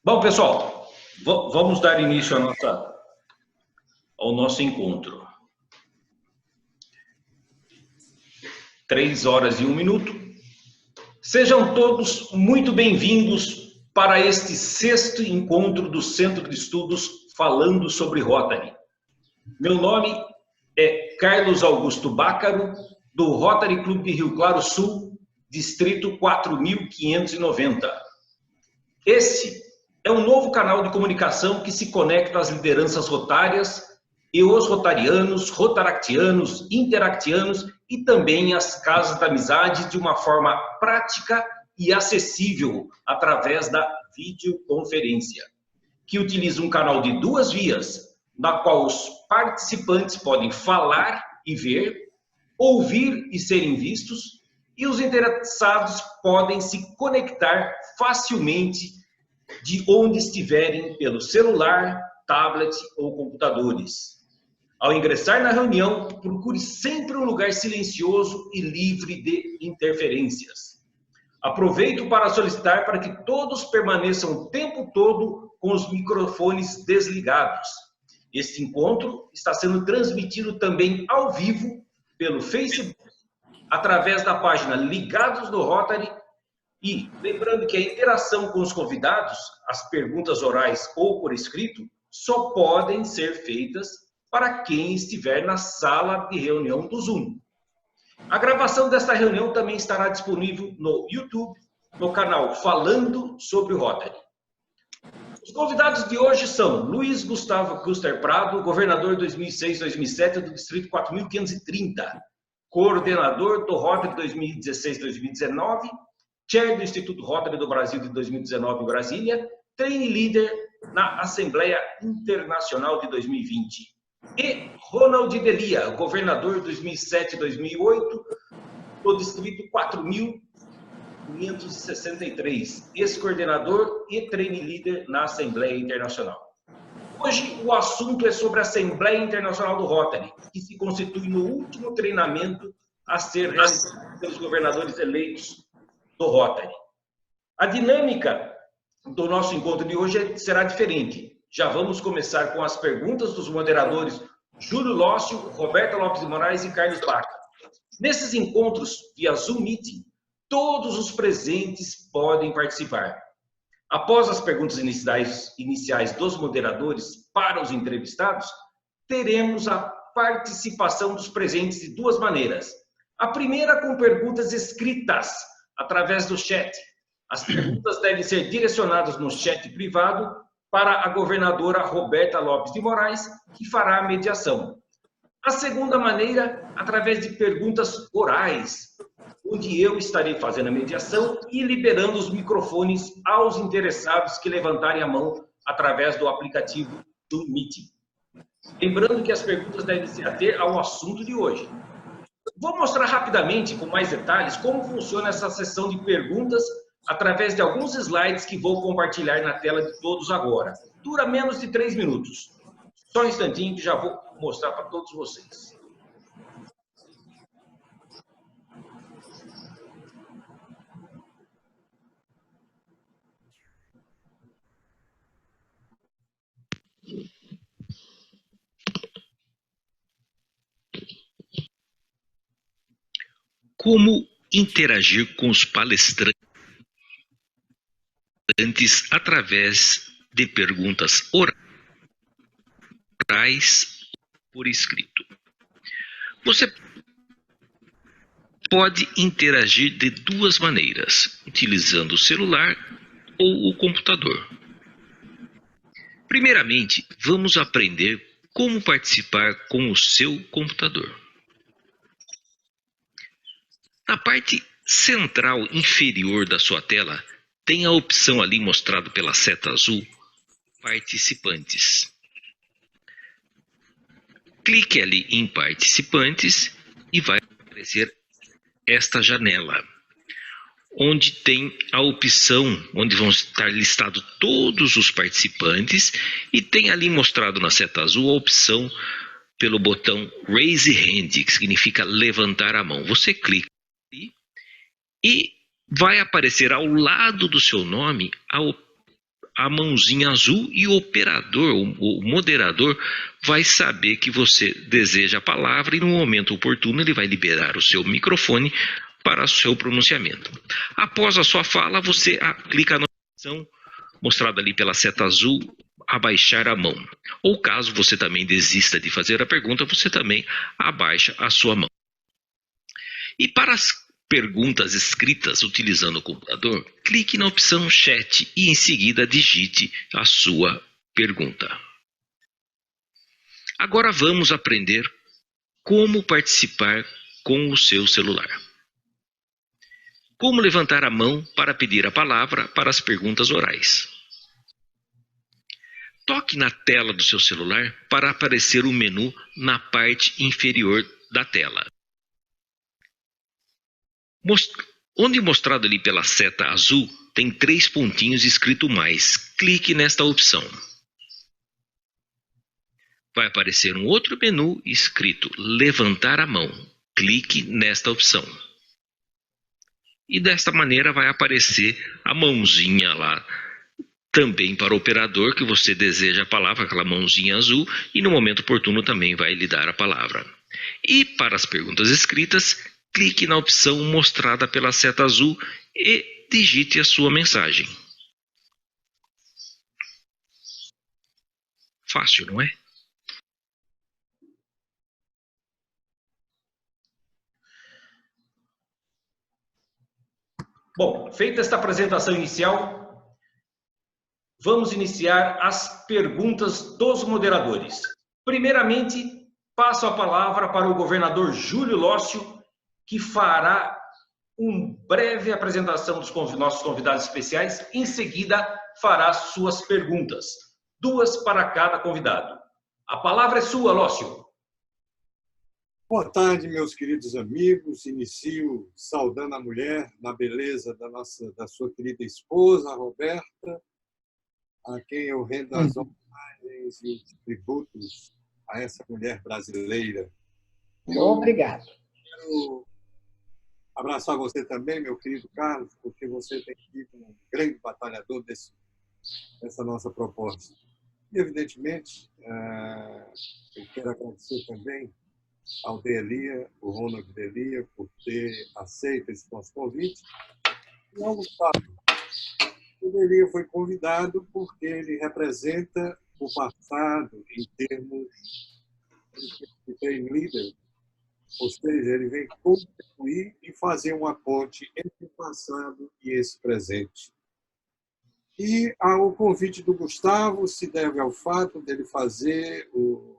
Bom, pessoal, vamos dar início ao nosso encontro. 3h01. Sejam todos muito bem-vindos para este 6º encontro do Centro de Estudos falando sobre Rotary. Meu nome é Carlos Augusto Bácaro, do Rotary Clube de Rio Claro Sul, Distrito 4590. Esse é um novo canal de comunicação que se conecta às lideranças rotárias e os rotarianos, rotaractianos, interactianos e também às casas da amizade de uma forma prática e acessível através da videoconferência, que utiliza um canal de 2 vias, na qual os participantes podem falar e ver, ouvir e serem vistos, e os interessados podem se conectar facilmente de onde estiverem pelo celular, tablet ou computadores. Ao ingressar na reunião, procure sempre um lugar silencioso e livre de interferências. Aproveito para solicitar para que todos permaneçam o tempo todo com os microfones desligados. Este encontro está sendo transmitido também ao vivo pelo Facebook, através da página Ligados no Rotary. E lembrando que a interação com os convidados, as perguntas orais ou por escrito, só podem ser feitas para quem estiver na sala de reunião do Zoom. A gravação desta reunião também estará disponível no YouTube, no canal Falando sobre o Rotary. Os convidados de hoje são Luiz Gustavo Custer Prado, governador 2006-2007 do Distrito 4530, coordenador do Rotary 2016-2019, chair do Instituto Rotary do Brasil de 2019 em Brasília, trainee leader na Assembleia Internacional de 2020. E Ronald Delia, governador 2007-2008 do Distrito 4563, ex-coordenador e trainee leader na Assembleia Internacional. Hoje o assunto é sobre a Assembleia Internacional do Rotary, que se constitui no último treinamento a ser realizado pelos governadores eleitos do Rotary. A dinâmica do nosso encontro de hoje será diferente. Já vamos começar com as perguntas dos moderadores Júlio Lócio, Roberta Lopes de Moraes e Carlos Baca. Nesses encontros via Zoom Meeting, todos os presentes podem participar. Após as perguntas iniciais dos moderadores para os entrevistados, teremos a participação dos presentes de 2 maneiras. A primeira com perguntas escritas através do chat. As perguntas devem ser direcionadas no chat privado para a governadora Roberta Lopes de Moraes, que fará a mediação. A segunda maneira, através de perguntas orais, onde eu estarei fazendo a mediação e liberando os microfones aos interessados que levantarem a mão através do aplicativo do Meeting. Lembrando que as perguntas devem se ater ao assunto de hoje. Vou mostrar rapidamente, com mais detalhes, como funciona essa sessão de perguntas através de alguns slides que vou compartilhar na tela de todos agora. Dura menos de 3 minutos. Só um instantinho que já vou mostrar para todos vocês. Como interagir com os palestrantes através de perguntas orais por escrito? Você pode interagir de 2 maneiras, utilizando o celular ou o computador. Primeiramente, vamos aprender como participar com o seu computador. Na parte central inferior da sua tela, tem a opção ali mostrada pela seta azul, Participantes. Clique ali em Participantes e vai aparecer esta janela, onde tem a opção, onde vão estar listados todos os participantes e tem ali mostrado na seta azul a opção pelo botão Raise Hand, que significa levantar a mão. Você clica ali e vai aparecer ao lado do seu nome a mãozinha azul e o operador, o moderador, vai saber que você deseja a palavra e no momento oportuno ele vai liberar o seu microfone para o seu pronunciamento. Após a sua fala, você clica na opção mostrada ali pela seta azul, abaixar a mão. Ou caso você também desista de fazer a pergunta, você também abaixa a sua mão. E para as perguntas escritas utilizando o computador, clique na opção chat e em seguida digite a sua pergunta. Agora vamos aprender como participar com o seu celular. Como levantar a mão para pedir a palavra para as perguntas orais. Toque na tela do seu celular para aparecer o menu na parte inferior da tela. Onde mostrado ali pela seta azul, tem 3 pontinhos escrito mais. Clique nesta opção. Vai aparecer um outro menu escrito levantar a mão. Clique nesta opção. E desta maneira vai aparecer a mãozinha lá, também para o operador que você deseja a palavra, aquela mãozinha azul, e no momento oportuno também vai lhe dar a palavra. E para as perguntas escritas, clique na opção mostrada pela seta azul e digite a sua mensagem. Fácil, não é? Bom, feita esta apresentação inicial, vamos iniciar as perguntas dos moderadores. Primeiramente, passo a palavra para o governador Júlio Lócio, que fará uma breve apresentação dos nossos convidados especiais. Em seguida, fará suas perguntas, 2 para cada convidado. A palavra é sua, Lócio. Boa tarde, meus queridos amigos. Inicio saudando a mulher na beleza da sua querida esposa, Roberta, a quem eu rendo as homenagens e os tributos a essa mulher brasileira. Obrigado. Quero abraçar você também, meu querido Carlos, porque você tem sido um grande batalhador dessa nossa proposta. E, evidentemente, eu quero agradecer também ao Delia, o Ronald Delia, por ter aceito esse nosso convite. E ao Gustavo. O Delia foi convidado porque ele representa o passado em termos de training leader, ou seja, ele vem contribuir e fazer uma ponte entre o passado e esse presente. E o convite do Gustavo se deve ao fato dele fazer o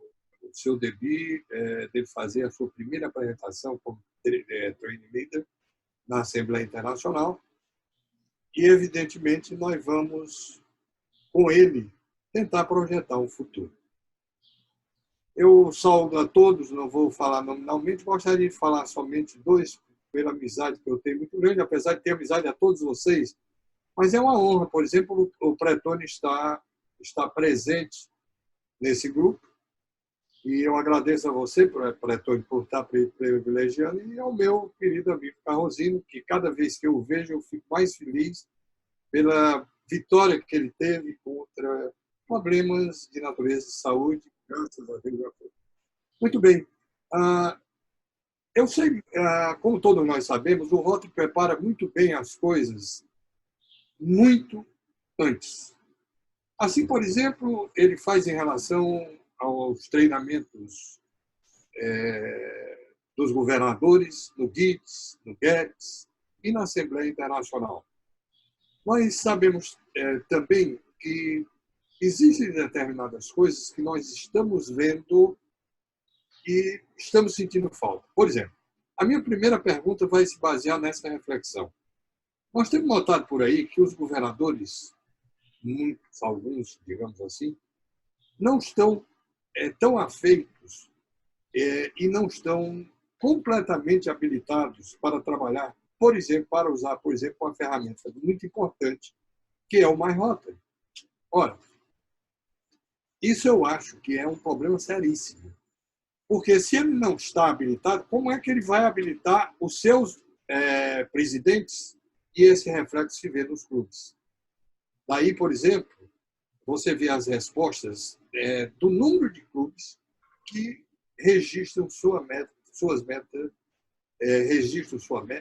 seu debut, dele fazer a sua primeira apresentação como training leader na Assembleia Internacional. E, evidentemente, nós vamos, com ele, tentar projetar um futuro. Eu saúdo a todos, não vou falar nominalmente, gostaria de falar somente 2, pela amizade que eu tenho muito grande, apesar de ter amizade a todos vocês. Mas é uma honra, por exemplo, o Pretone está presente nesse grupo. E eu agradeço a você, Pretone, por estar privilegiando, e ao meu querido amigo Carrozino, que cada vez que eu o vejo eu fico mais feliz pela vitória que ele teve contra problemas de natureza de saúde, graças a Deus. Muito bem. Eu sei, como todos nós sabemos, o Rotary prepara muito bem as coisas muito antes. Assim, por exemplo, ele faz em relação aos treinamentos dos governadores, no GITS, no GETS e na Assembleia Internacional. Nós sabemos também que existem determinadas coisas que nós estamos vendo e estamos sentindo falta. Por exemplo, a minha primeira pergunta vai se basear nessa reflexão. Nós temos notado por aí que os governadores, muitos, alguns, digamos assim, não estão tão afeitos e não estão completamente habilitados para trabalhar, por exemplo, para usar, por exemplo, uma ferramenta muito importante, que é o MyRotary. Ora, isso eu acho que é um problema seríssimo. Porque se ele não está habilitado, como é que ele vai habilitar os seus presidentes? E esse reflexo se vê nos clubes. Daí, por exemplo, você vê as respostas do número de clubes que registram suas metas, registram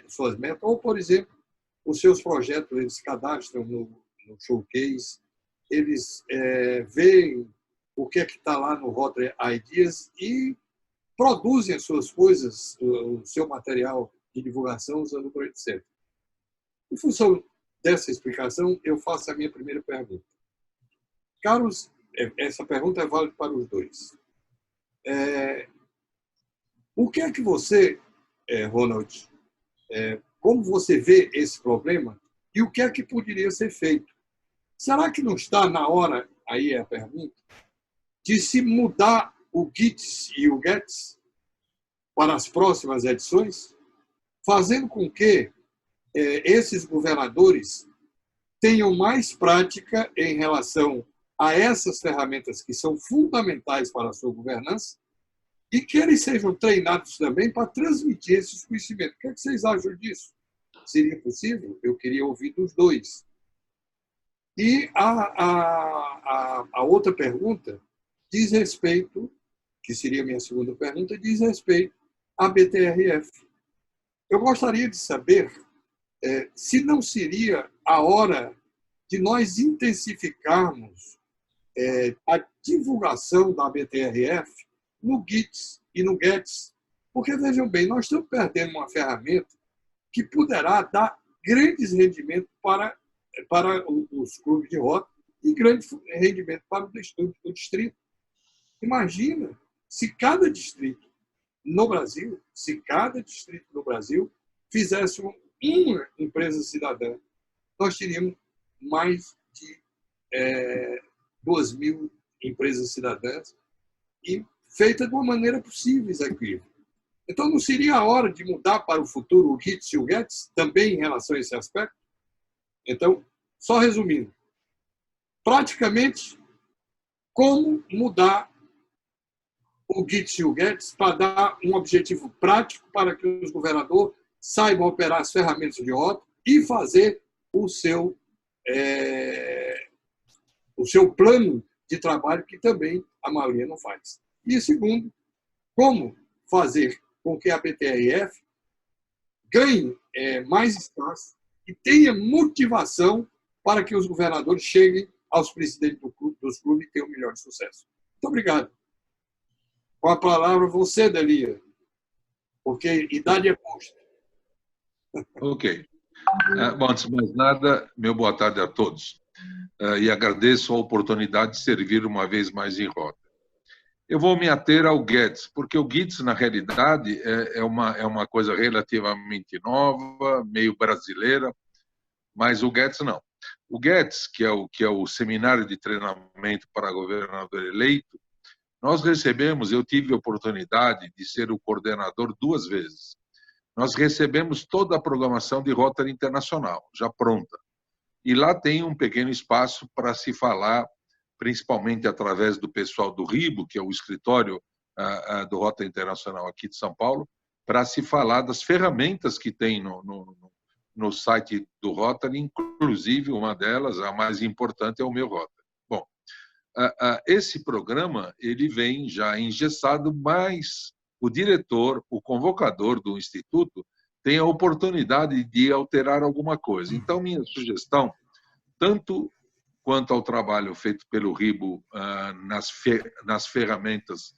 suas metas, ou, por exemplo, os seus projetos, eles cadastram no showcase, eles veem o que é que está lá no Rotary Ideas e produzem as suas coisas, o seu material de divulgação usando o Projeto Center. Em função dessa explicação, eu faço a minha primeira pergunta. Carlos, essa pergunta é válida para os dois. O que é que você, Ronald, como você vê esse problema e o que é que poderia ser feito? Será que não está na hora, aí é a pergunta, de se mudar o GITS e o GETS para as próximas edições, fazendo com que esses governadores tenham mais prática em relação a essas ferramentas que são fundamentais para a sua governança e que eles sejam treinados também para transmitir esses conhecimentos. O que é que vocês acham disso? Seria possível? Eu queria ouvir dos dois. E a outra pergunta diz respeito, que seria a minha segunda pergunta, diz respeito à BTRF. Eu gostaria de saber se não seria a hora de nós intensificarmos a divulgação da BTRF no GITS e no GETS, porque, vejam bem, nós estamos perdendo uma ferramenta que poderá dar grandes rendimentos para os clubes de rota e grande rendimento para o distrito. Imagina se cada distrito no Brasil, fizesse uma empresa cidadã, nós teríamos mais de 2.000 empresas cidadãs e feita de uma maneira possível, executiva. Então, não seria a hora de mudar para o futuro o GITS e o GETS também em relação a esse aspecto? Então, só resumindo, praticamente, como mudar o GITS e o GETS para dar um objetivo prático para que os governadores saibam operar as ferramentas de rota e fazer o seu plano de trabalho, que também a maioria não faz. E, segundo, como fazer com que a BTRF ganhe mais espaço e tenha motivação para que os governadores cheguem aos presidentes dos clubes e tenham o melhor sucesso. Muito obrigado. Com a palavra, você, Delia, porque idade é custo. Ok. Bom, antes de mais nada, meu boa tarde a todos. E agradeço a oportunidade de servir uma vez mais em rota. Eu vou me ater ao GETS, porque o GETS, na realidade, é uma coisa relativamente nova, meio brasileira, mas o GETS não. O GETS, que é o Seminário de Treinamento para Governador Eleito, nós recebemos, eu tive a oportunidade de ser o coordenador 2 vezes. Nós recebemos toda a programação de Rotary Internacional, já pronta. E lá tem um pequeno espaço para se falar, principalmente através do pessoal do RIBO, que é o escritório do Rotary Internacional aqui de São Paulo, para se falar das ferramentas que tem no site do Rotary, inclusive uma delas, a mais importante, é o meu Rotary. Bom, esse programa ele vem já engessado, mas o diretor, o convocador do Instituto, tem a oportunidade de alterar alguma coisa. Então, minha sugestão, tanto quanto ao trabalho feito pelo RIBO nas ferramentas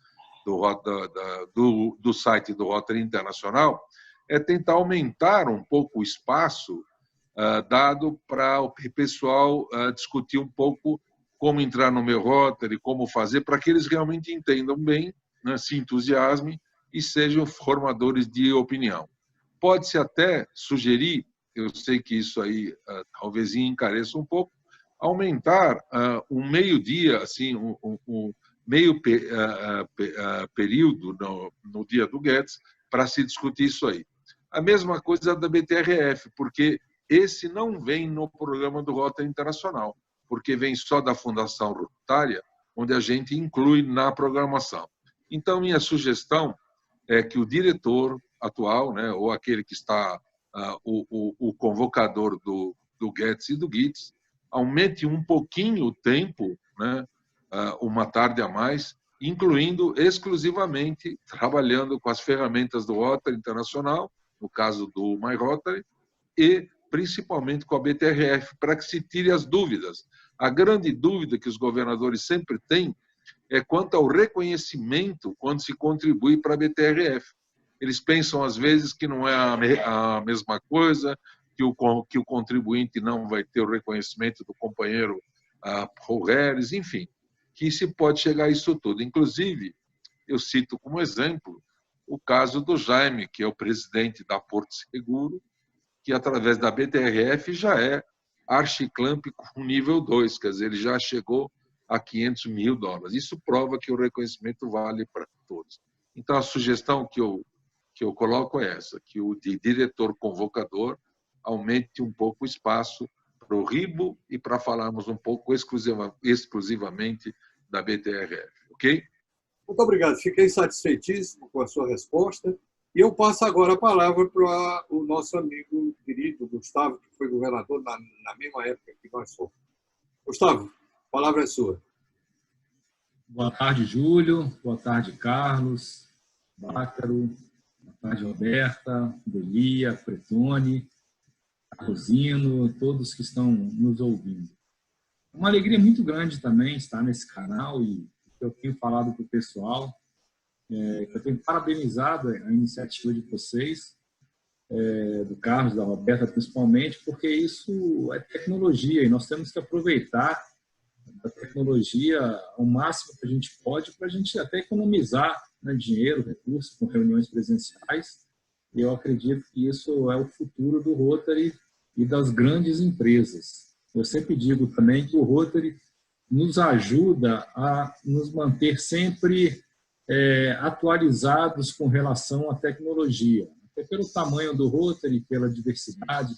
do site do Rotary Internacional, é tentar aumentar um pouco o espaço dado para o pessoal discutir um pouco como entrar no meu Rotary, como fazer, para que eles realmente entendam bem, né, se entusiasmem e sejam formadores de opinião. Pode-se até sugerir, eu sei que isso aí talvez encareça um pouco, aumentar um meio-dia, assim, um meio período no dia do GETS para se discutir isso aí. A mesma coisa da BTRF, porque esse não vem no programa do Rotary Internacional, porque vem só da Fundação Rotária, onde a gente inclui na programação. Então, minha sugestão é que o diretor atual, né, ou aquele que está, o convocador do GETS e do GITS, aumente um pouquinho o tempo, né, uma tarde a mais, incluindo exclusivamente trabalhando com as ferramentas do Rotary Internacional, no caso do My Rotary, e principalmente com a BTRF, para que se tire as dúvidas. A grande dúvida que os governadores sempre têm é quanto ao reconhecimento quando se contribui para a BTRF. Eles pensam, às vezes, que não é a mesma coisa, que o contribuinte não vai ter o reconhecimento do companheiro Rogeres, enfim, que se pode chegar a isso tudo. Inclusive, eu cito como exemplo o caso do Jaime, que é o presidente da Porto Seguro, que através da BTRF já é Archiclamp com nível 2, quer dizer, ele já chegou a $500 mil. Isso prova que o reconhecimento vale para todos. Então, a sugestão que eu coloco é essa, que o diretor convocador aumente um pouco o espaço para o RIBO e para falarmos um pouco exclusivamente da BTRF, ok? Muito obrigado, fiquei satisfeitíssimo com a sua resposta. E eu passo agora a palavra para o nosso amigo querido Gustavo, que foi governador na mesma época que nós fomos. Gustavo, a palavra é sua. Boa tarde, Júlio. Boa tarde, Carlos, Bácaro. Boa tarde, Roberta, Delia, Pretone, Carlosino, todos que estão nos ouvindo. É uma alegria muito grande também estar nesse canal e eu tenho falado para o pessoal. Eu tenho parabenizado a iniciativa de vocês, do Carlos, da Roberta, principalmente, porque isso é tecnologia e nós temos que aproveitar a tecnologia ao máximo que a gente pode para a gente até economizar, né, dinheiro, recursos com reuniões presenciais. E eu acredito que isso é o futuro do Rotary e das grandes empresas. Eu sempre digo também que o Rotary nos ajuda a nos manter sempre atualizados com relação à tecnologia. Até pelo tamanho do Rotary, pela diversidade,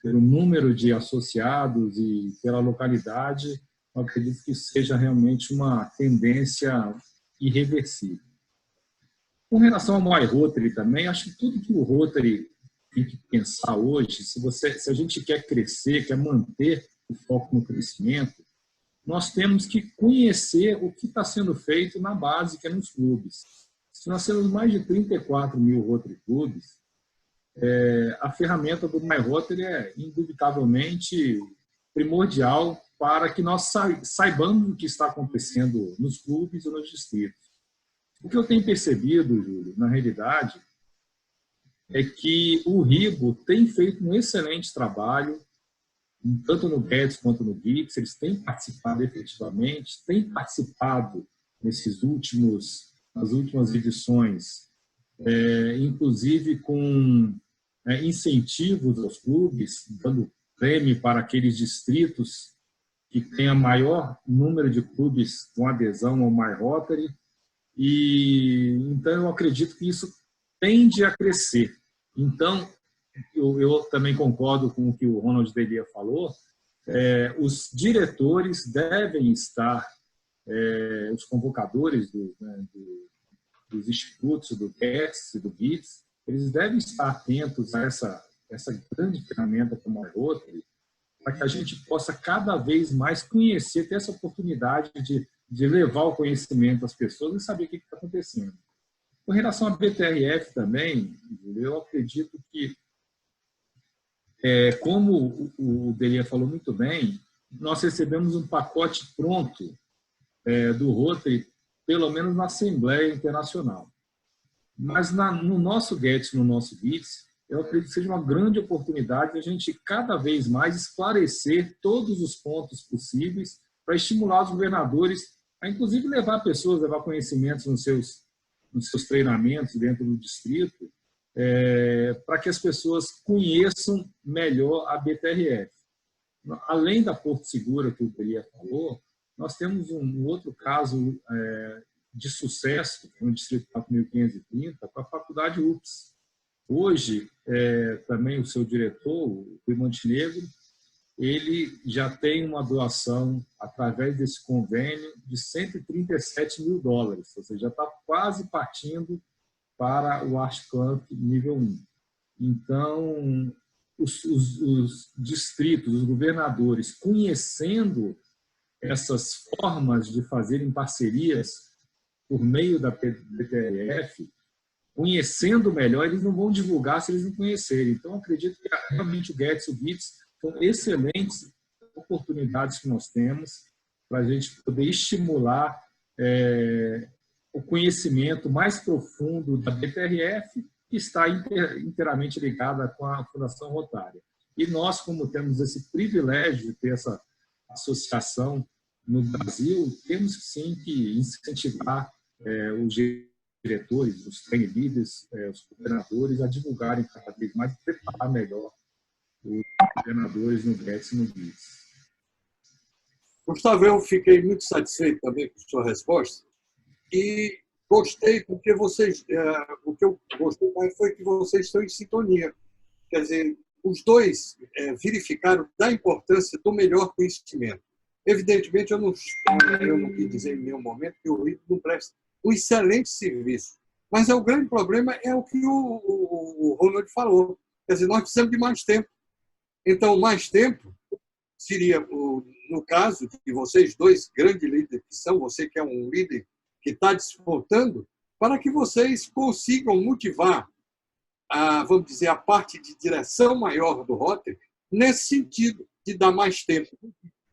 pelo número de associados e pela localidade, eu acredito que seja realmente uma tendência irreversível. Com relação ao My Rotary também, acho que tudo que o Rotary tem que pensar hoje, se a gente quer crescer, quer manter o foco no crescimento, nós temos que conhecer o que está sendo feito na base, que é nos clubes. Se nós temos mais de 34 mil Rotary Clubes, a ferramenta do My Rotary é indubitavelmente primordial para que nós saibamos o que está acontecendo nos clubes e nos distritos. O que eu tenho percebido, Júlio, na realidade, é que o RIBO tem feito um excelente trabalho, tanto no GETS quanto no GIPS, eles têm participado efetivamente, têm participado nas últimas edições, inclusive com incentivos aos clubes, dando prêmio para aqueles distritos que têm o maior número de clubes com adesão ao My Rotary. Então, eu acredito que isso tende a crescer. Então, eu também concordo com o que o Ronald Delia falou, os diretores devem estar, os convocadores dos institutos, do GETS e do GITS, eles devem estar atentos a essa grande ferramenta como a Rotary, para que a gente possa cada vez mais conhecer, ter essa oportunidade de levar o conhecimento às pessoas e saber o que está acontecendo. Com relação à BTRF também, eu acredito que, como o Delia falou muito bem, nós recebemos um pacote pronto do Rotary, pelo menos na Assembleia Internacional. Mas no nosso GETS, no nosso GITS, eu acredito que seja uma grande oportunidade de a gente cada vez mais esclarecer todos os pontos possíveis para estimular os governadores a, inclusive, levar pessoas, levar conhecimentos nos seus treinamentos dentro do distrito, para que as pessoas conheçam melhor a BTRF. Além da Porto Segura, que o Delia falou, nós temos um outro caso de sucesso no Distrito 4530, com a Faculdade UPS. Hoje, também o seu diretor, o Rui Montenegro, ele já tem uma doação, através desse convênio, de $137 mil, ou seja, já está quase partindo para o Archiclamp nível 1. Então, os distritos, os governadores, conhecendo essas formas de fazerem parcerias por meio da BTRF, conhecendo melhor, eles não vão divulgar se eles não conhecerem. Então, acredito que realmente o GETS e o BITS são excelentes oportunidades que nós temos para a gente poder estimular o conhecimento mais profundo da BTRF, que está inteiramente ligada com a Fundação Rotária. E nós, como temos esse privilégio de ter essa associação no Brasil, temos sim que incentivar os diretores, os train leaders, os coordenadores a divulgarem cada vez mais e preparar melhor os coordenadores no GETS e no BITS. Gustavo, eu fiquei muito satisfeito também com a sua resposta e gostei porque vocês, o que eu gostei mais foi que vocês estão em sintonia. Quer dizer, os dois verificaram da importância do melhor conhecimento. Evidentemente, eu não quis dizer em nenhum momento que o RIT não presta um excelente serviço. Mas o grande problema é o que o Ronald falou. Quer dizer, nós precisamos de mais tempo. Então, mais tempo seria, no caso de vocês dois grandes líderes que são, você que é um líder que está disputando, para que vocês consigam motivar vamos dizer, a parte de direção maior do Rotary nesse sentido de dar mais tempo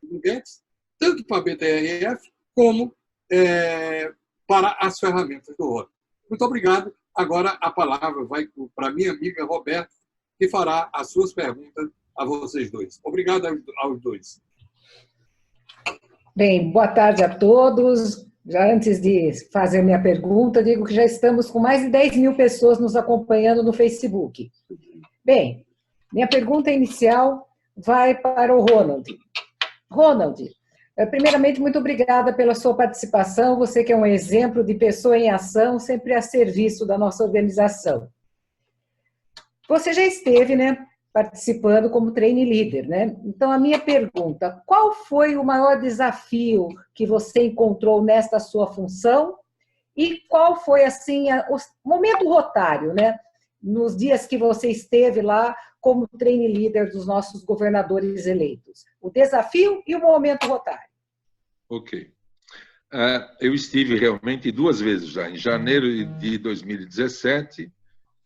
no GETS, tanto para a BTRF como para as ferramentas do Rotary. Muito obrigado. Agora a palavra vai para a minha amiga Roberta, que fará as suas perguntas a vocês dois. Obrigado aos dois. Bem, boa tarde a todos. Já antes de fazer minha pergunta, digo que já estamos com mais de 10 mil pessoas nos acompanhando no Facebook. Bem, minha pergunta inicial vai para o Ronald. Ronald, primeiramente, muito obrigada pela sua participação. Você que é um exemplo de pessoa em ação, sempre a serviço da nossa organização. Você já esteve, né, participando como trainee leader, né? Então, a minha pergunta, qual foi o maior desafio que você encontrou nesta sua função e qual foi, assim, o momento rotário, né? Nos dias que você esteve lá como trainee leader dos nossos governadores eleitos. O desafio e o momento rotário. Ok. Eu estive realmente 2 vezes já, em janeiro de 2017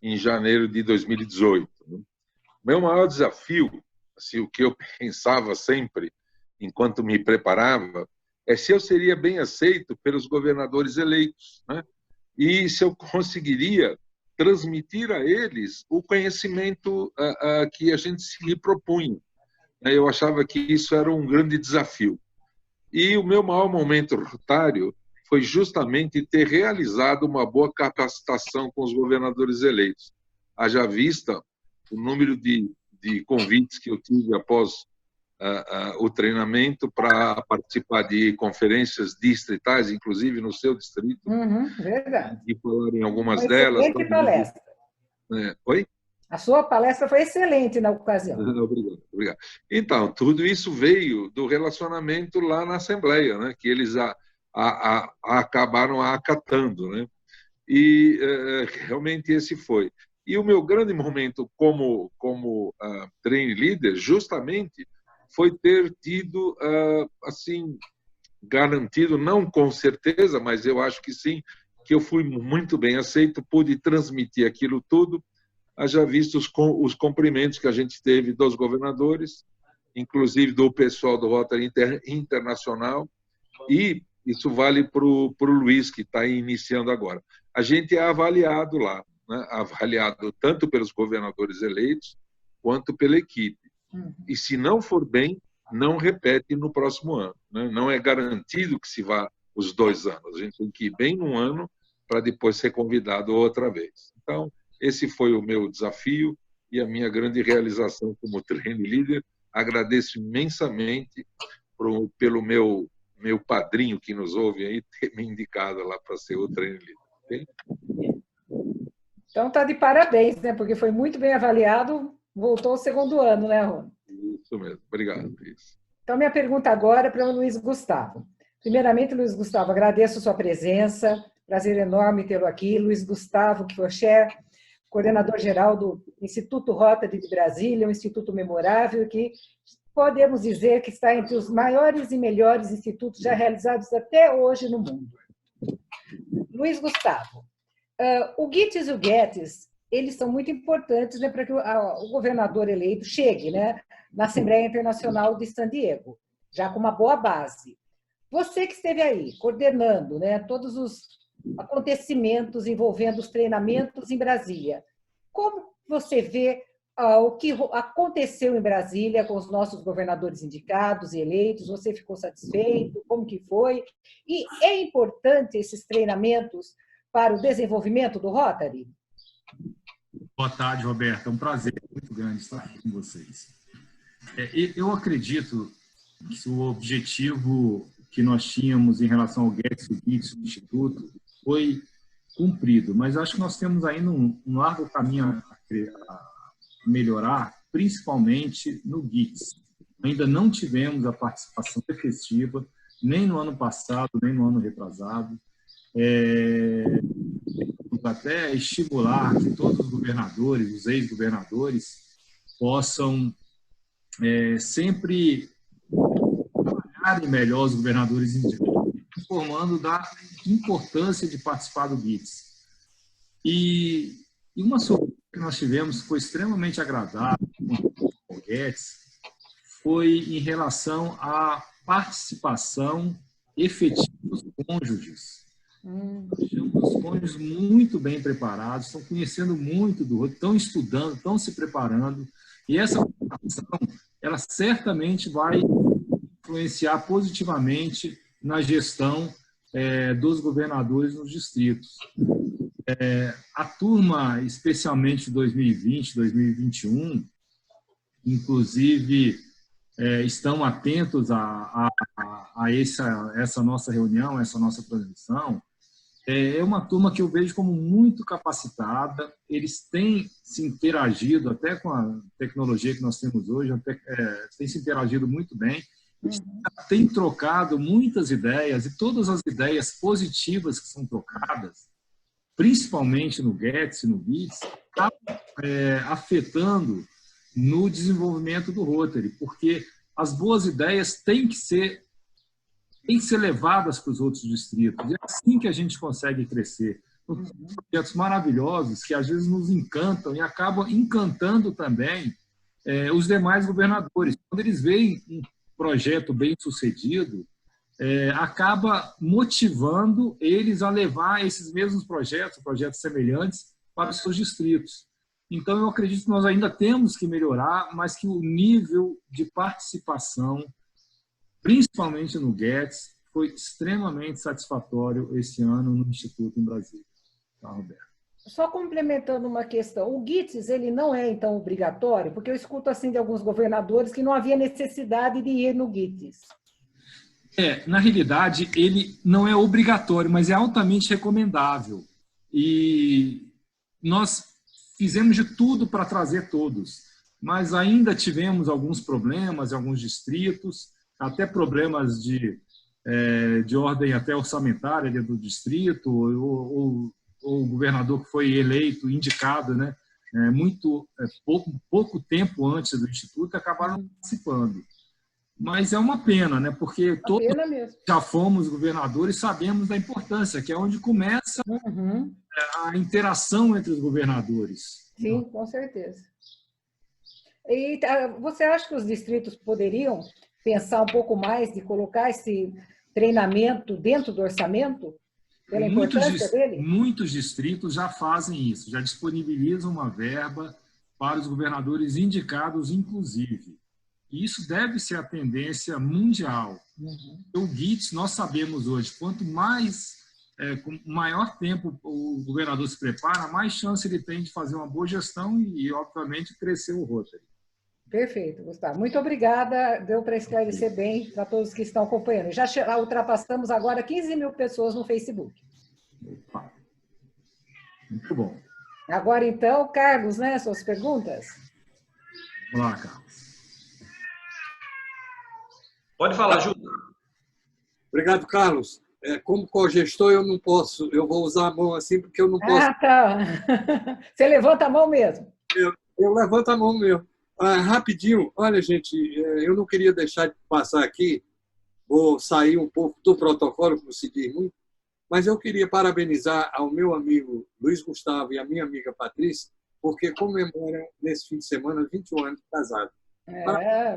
e em janeiro de 2018. Meu maior desafio, assim, o que eu pensava sempre, enquanto me preparava, é se eu seria bem aceito pelos governadores eleitos, né? E se eu conseguiria transmitir a eles o conhecimento que a gente se propunha. Eu achava que isso era um grande desafio. E o meu maior momento rotário foi justamente ter realizado uma boa capacitação com os governadores eleitos. Haja vista o número de convites que eu tive após o treinamento para participar de conferências distritais, inclusive no seu distrito. Verdade. E falar em algumas Foi delas. Excelente palestra. Oi? A sua palestra foi excelente na ocasião. Obrigado, obrigado. Então, tudo isso veio do relacionamento lá na Assembleia, né, que eles acabaram acatando, né? E realmente esse foi. E o meu grande momento como trainee leader, justamente, foi ter tido, assim, garantido, não com certeza, mas eu acho que sim, que eu fui muito bem aceito, pude transmitir aquilo tudo, haja visto os cumprimentos que a gente teve dos governadores, inclusive do pessoal do Rotary Internacional, e isso vale para o Luiz, que está iniciando agora. A gente é avaliado lá, né? Avaliado tanto pelos governadores eleitos, quanto pela equipe. E se não for bem, não repete no próximo ano, né? Não é garantido que se vá os 2 anos. A gente tem que ir bem num ano para depois ser convidado outra vez. Então, esse foi o meu desafio e a minha grande realização como trainee leader. Agradeço imensamente pelo meu padrinho que nos ouve aí ter me indicado lá para ser o trainee leader. Okay? Então, está de parabéns, né? Porque foi muito bem avaliado, voltou ao 2º ano, né, Rony? Isso mesmo. Obrigado, Cris. Então, minha pergunta agora é para o Luiz Gustavo. Primeiramente, Luiz Gustavo, agradeço a sua presença, prazer enorme tê-lo aqui. Luiz Gustavo, que foi coordenador-geral do Instituto Rotary de Brasília, um instituto memorável que podemos dizer que está entre os maiores e melhores institutos já realizados até hoje no mundo. Luiz Gustavo, o GITES e o GETES, eles são muito importantes, né, para que o governador eleito chegue, né, na Assembleia Internacional de San Diego, já com uma boa base. Você que esteve aí, coordenando, né, todos os acontecimentos envolvendo os treinamentos em Brasília, como você vê o que aconteceu em Brasília com os nossos governadores indicados e eleitos? Você ficou satisfeito? Como que foi? E é importante esses treinamentos para o desenvolvimento do Rotary? Boa tarde, Roberta. É um prazer muito grande estar aqui com vocês. Eu acredito que o objetivo que nós tínhamos em relação ao GETES, o GITES, o Instituto, foi cumprido, mas acho que nós temos ainda um largo caminho a melhorar, principalmente no GITES. Ainda não tivemos a participação efetiva, nem no ano passado, nem no ano retrasado. Até estimular que todos os governadores, os ex-governadores, possam sempre trabalharem melhor os governadores indicados, informando da importância de participar do GITES. E uma surpresa que nós tivemos, que foi extremamente agradável com o GETES, foi em relação à participação efetiva dos cônjuges. Os cônjuges muito bem preparados, estão conhecendo muito do outro, estão estudando, estão se preparando, e essa participação, ela certamente vai influenciar positivamente na gestão dos governadores nos distritos. A turma, especialmente 2020, 2021, inclusive estão atentos a essa nossa reunião, essa nossa transmissão. É uma turma que eu vejo como muito capacitada, eles têm se interagido, até com a tecnologia que nós temos hoje, têm se interagido muito bem, eles têm trocado muitas ideias, e todas as ideias positivas que são trocadas, principalmente no GETES e no GITES, está afetando no desenvolvimento do Rotary, porque as boas ideias têm que ser levadas para os outros distritos. E é assim que a gente consegue crescer. Projetos maravilhosos que às vezes nos encantam e acabam encantando também os demais governadores. Quando eles veem um projeto bem sucedido, acaba motivando eles a levar esses mesmos projetos semelhantes, para os seus distritos. Então, eu acredito que nós ainda temos que melhorar, mas que o nível de participação, principalmente no GETES, foi extremamente satisfatório esse ano no Instituto em Brasília. Tá, Roberto? Só complementando uma questão, o GITES ele não é, então, obrigatório? Porque eu escuto assim de alguns governadores que não havia necessidade de ir no GITES. Na realidade, ele não é obrigatório, mas é altamente recomendável. E nós fizemos de tudo para trazer todos, mas ainda tivemos alguns problemas em alguns distritos, até problemas de ordem até orçamentária dentro do distrito, ou o governador que foi eleito, indicado, né, pouco tempo antes do Instituto, acabaram participando. Mas é uma pena, né, porque todos já fomos governadores e sabemos da importância, que é onde começa a interação entre os governadores. Sim, com certeza. E você acha que os distritos poderiam pensar um pouco mais de colocar esse treinamento dentro do orçamento? Pela importância dele? Muitos distritos já fazem isso, já disponibilizam uma verba para os governadores indicados, inclusive. E isso deve ser a tendência mundial. O GITES, nós sabemos hoje, quanto mais, com maior tempo o governador se prepara, mais chance ele tem de fazer uma boa gestão e, obviamente, crescer o Rotary. Perfeito, Gustavo. Muito obrigada. Deu para esclarecer bem para todos que estão acompanhando. Já ultrapassamos agora 15 mil pessoas no Facebook. Opa. Muito bom. Agora, então, Carlos, né, suas perguntas? Vamos lá, Carlos. Pode falar, Júlio. Obrigado, Carlos. Como cogestor, eu não posso. Eu vou usar a mão assim, porque eu não posso. Ah, tá. Você levanta a mão mesmo. Eu levanto a mão mesmo. Rapidinho, olha, gente, eu não queria deixar de passar aqui, vou sair um pouco do protocolo, como se diz muito, mas eu queria parabenizar ao meu amigo Luiz Gustavo e a minha amiga Patrícia, porque comemoram nesse fim de semana 21 anos de casado.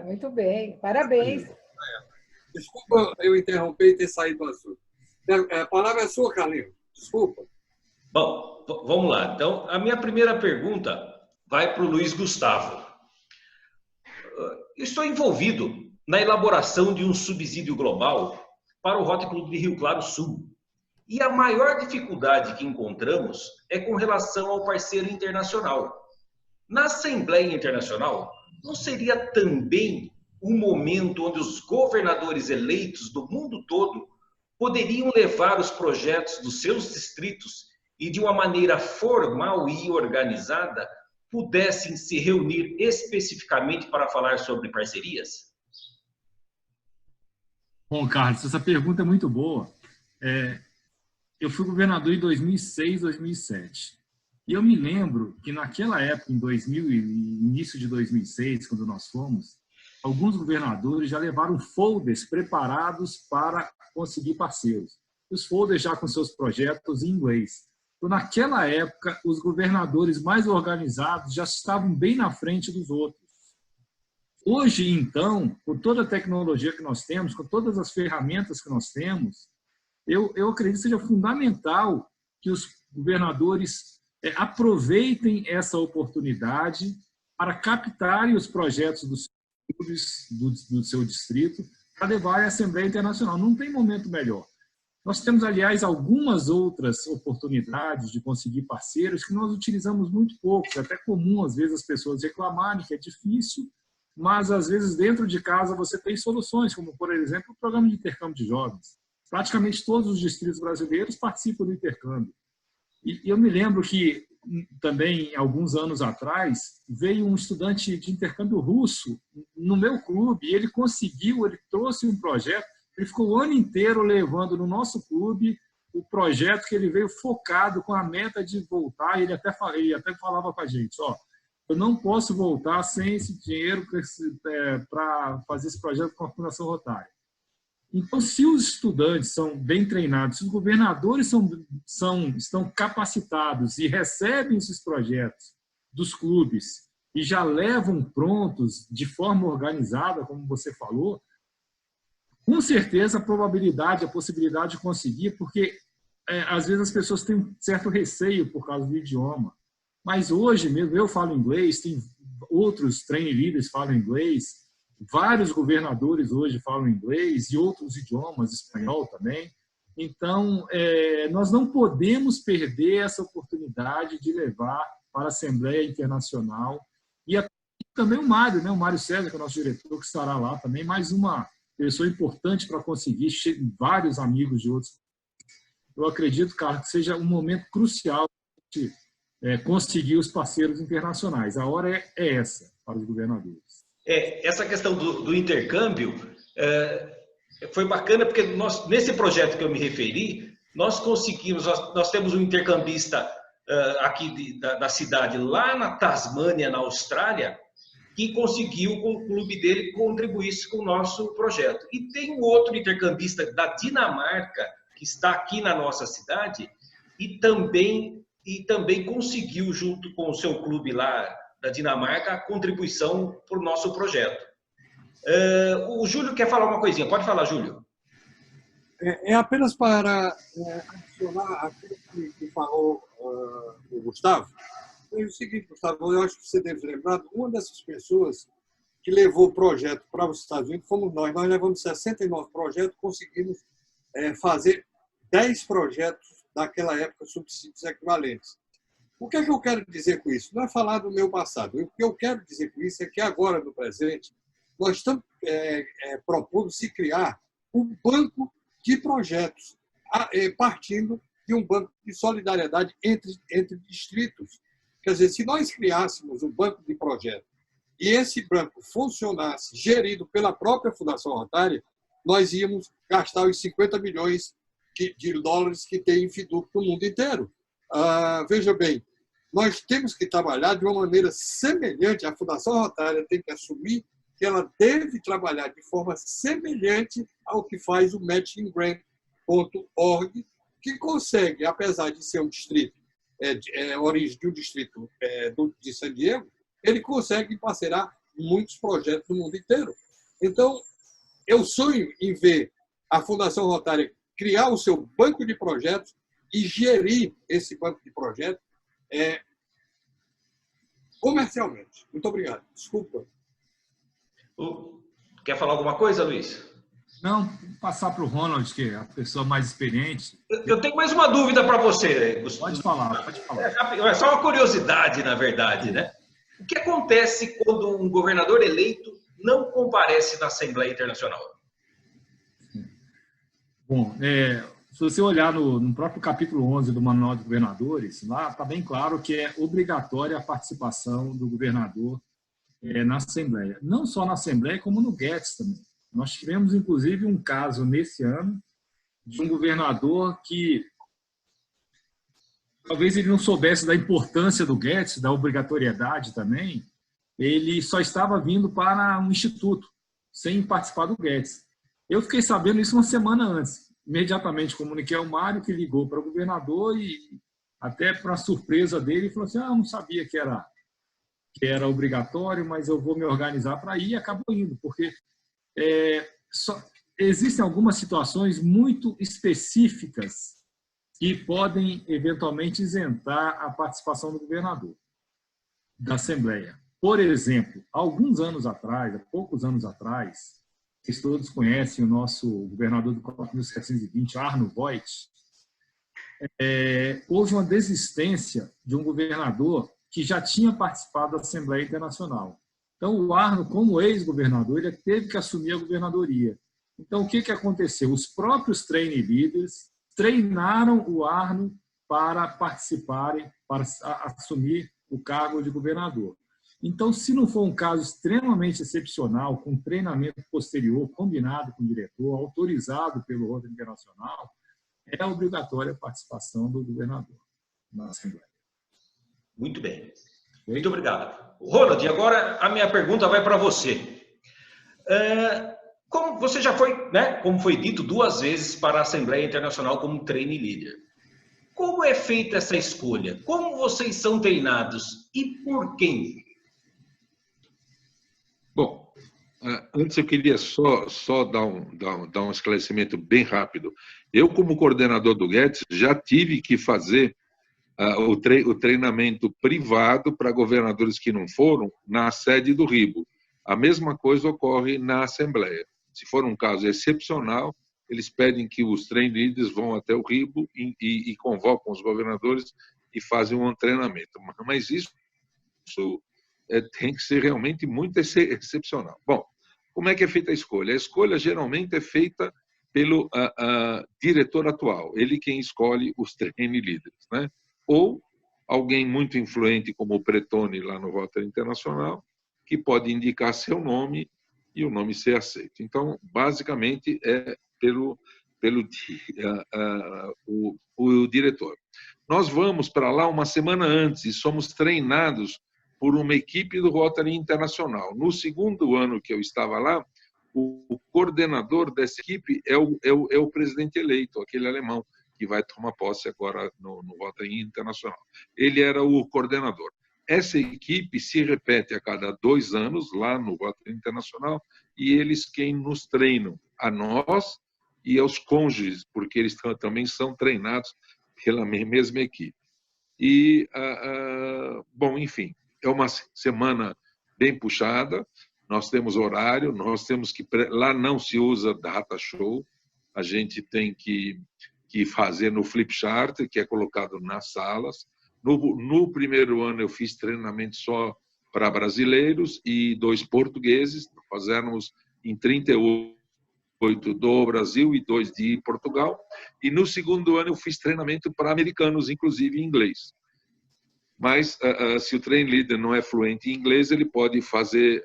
Muito bem, parabéns. Desculpa eu interromper e ter saído do assunto. A palavra é sua, Carlinhos. Desculpa. Bom, vamos lá. Então, a minha primeira pergunta vai para o Luiz Gustavo. Eu estou envolvido na elaboração de um subsídio global para o Rotary Clube de Rio Claro Sul. E a maior dificuldade que encontramos é com relação ao parceiro internacional. Na Assembleia Internacional, não seria também um momento onde os governadores eleitos do mundo todo poderiam levar os projetos dos seus distritos e, de uma maneira formal e organizada, pudessem se reunir especificamente para falar sobre parcerias? Bom, Carlos, essa pergunta é muito boa. Eu fui governador em 2006, 2007. E eu me lembro que naquela época, em 2000, início de 2006, quando nós fomos, alguns governadores já levaram folders preparados para conseguir parceiros. Os folders já com seus projetos em inglês. Então, naquela época, os governadores mais organizados já estavam bem na frente dos outros. Hoje, então, com toda a tecnologia que nós temos, com todas as ferramentas que nós temos, eu acredito que seja fundamental que os governadores aproveitem essa oportunidade para captarem os projetos dos clubes do seu distrito para levar à Assembleia Internacional. Não tem momento melhor. Nós temos, aliás, algumas outras oportunidades de conseguir parceiros que nós utilizamos muito pouco. É até comum, às vezes, as pessoas reclamarem que é difícil, mas, às vezes, dentro de casa você tem soluções, como, por exemplo, o programa de intercâmbio de jovens. Praticamente todos os distritos brasileiros participam do intercâmbio. E eu me lembro que, também, alguns anos atrás, veio um estudante de intercâmbio russo no meu clube e ele trouxe um projeto, ele ficou o ano inteiro levando no nosso clube o projeto que ele veio focado com a meta de voltar. Ele até falava com a gente, eu não posso voltar sem esse dinheiro para fazer esse projeto com a Fundação Rotária. Então, se os estudantes são bem treinados, se os governadores estão capacitados e recebem esses projetos dos clubes e já levam prontos de forma organizada, como você falou, com certeza a probabilidade, a possibilidade de conseguir, porque às vezes as pessoas têm um certo receio por causa do idioma. Mas hoje mesmo eu falo inglês, tem outros trainee leaders que falam inglês, vários governadores hoje falam inglês e outros idiomas, espanhol também. Então, nós não podemos perder essa oportunidade de levar para a Assembleia Internacional. E também o Mário, né? O Mário César, que é o nosso diretor, que estará lá também, mais uma pessoa importante para conseguir, vários amigos de outros. Eu acredito, Carlos, que seja um momento crucial de conseguir os parceiros internacionais. A hora é essa para os governadores. Essa questão do intercâmbio foi bacana, porque nesse projeto que eu me referi, nós temos um intercambista aqui da cidade, lá na Tasmânia, na Austrália, que conseguiu com o clube dele contribuísse com o nosso projeto. E tem um outro intercambista da Dinamarca, que está aqui na nossa cidade, e também conseguiu, junto com o seu clube lá da Dinamarca, a contribuição para o nosso projeto. O Júlio quer falar uma coisinha. Pode falar, Júlio. Apenas para adicionar aquilo que falou o Gustavo. É o seguinte, Gustavo, eu acho que você deve lembrar, uma dessas pessoas que levou o projeto para os Estados Unidos fomos nós. Nós levamos 69 projetos, conseguimos fazer 10 projetos daquela época, subsídios equivalentes. O que é que eu quero dizer com isso? Não é falar do meu passado. O que eu quero dizer com isso é que agora, no presente, nós estamos propondo se criar um banco de projetos, partindo de um banco de solidariedade entre distritos. Quer dizer, se nós criássemos um banco de projetos e esse banco funcionasse, gerido pela própria Fundação Rotária, nós íamos gastar os 50 milhões de dólares que tem em FIDUC no mundo inteiro. Veja bem, nós temos que trabalhar de uma maneira semelhante. A Fundação Rotária tem que assumir que ela deve trabalhar de forma semelhante ao que faz o matchinggrant.org, que consegue, apesar de ser um distrito, origem de um distrito de San Diego, ele consegue parcerar muitos projetos no mundo inteiro. Então, eu sonho em ver a Fundação Rotária criar o seu banco de projetos e gerir esse banco de projetos comercialmente. Muito obrigado. Desculpa. Quer falar alguma coisa, Luiz? Não, vou passar para o Ronald, que é a pessoa mais experiente. Eu tenho mais uma dúvida para você, Gustavo. Pode falar, pode falar. É só uma curiosidade, na verdade, né? O que acontece quando um governador eleito não comparece na Assembleia Internacional? Bom, se você olhar no próprio capítulo 11 do Manual de Governadores, lá está bem claro que é obrigatória a participação do governador na Assembleia. Não só na Assembleia, como no GETS também. Nós tivemos, inclusive, um caso nesse ano de um governador que talvez ele não soubesse da importância do GETS, da obrigatoriedade também, ele só estava vindo para um instituto, sem participar do GETS. Eu fiquei sabendo isso uma semana antes. Imediatamente comuniquei ao Mário, que ligou para o governador e, até para surpresa dele, falou assim, eu não sabia que era obrigatório, mas eu vou me organizar para ir, e acabou indo, porque existem algumas situações muito específicas que podem, eventualmente, isentar a participação do governador da Assembleia. Por exemplo, há poucos anos atrás, vocês todos conhecem o nosso governador do 4720, Arno Voigt, houve uma desistência de um governador que já tinha participado da Assembleia Internacional. Então, o Arno, como ex-governador, ele teve que assumir a governadoria. Então, o que aconteceu? Os próprios trainee leaders treinaram o Arno para participarem, para assumir o cargo de governador. Então, se não for um caso extremamente excepcional, com treinamento posterior, combinado com o diretor, autorizado pelo Rotary Internacional, é obrigatória a participação do governador na Assembleia. Muito bem. Muito obrigado. Ronald, agora a minha pergunta vai para você. Como você já foi, né, como foi dito, 2 vezes para a Assembleia Internacional como trainee leader. Como é feita essa escolha? Como vocês são treinados e por quem? Bom, antes eu queria só dar um esclarecimento bem rápido. Eu, como coordenador do GETS, já tive que fazer o treinamento privado para governadores que não foram na sede do RIBO. A mesma coisa ocorre na Assembleia. Se for um caso excepcional, eles pedem que os trainee leaders vão até o RIBO e convocam os governadores e fazem um treinamento. Mas isso tem que ser realmente muito excepcional. Bom, como é que é feita a escolha? A escolha geralmente é feita pelo diretor atual, ele quem escolhe os trainee leaders, né? Ou alguém muito influente como o Pretone lá no Rotary Internacional, que pode indicar seu nome e o nome ser aceito. Então, basicamente, é pelo diretor. Nós vamos para lá uma semana antes e somos treinados por uma equipe do Rotary Internacional. No segundo ano que eu estava lá, o coordenador dessa equipe é o presidente eleito, aquele alemão, que vai tomar posse agora no Rotary Internacional. Ele era o coordenador. Essa equipe se repete a cada 2 anos lá no Rotary Internacional e eles quem nos treinam, a nós e aos cônjuges, porque eles também são treinados pela mesma equipe. E, bom, enfim, é uma semana bem puxada, nós temos horário, nós temos que... Lá não se usa data show, a gente tem que fazer no Flipchart, que é colocado nas salas. No primeiro ano eu fiz treinamento só para brasileiros e 2 portugueses, fazemos em 38 do Brasil e 2 de Portugal. E no segundo ano eu fiz treinamento para americanos, inclusive em inglês. Mas se o trainee leader não é fluente em inglês, ele pode fazer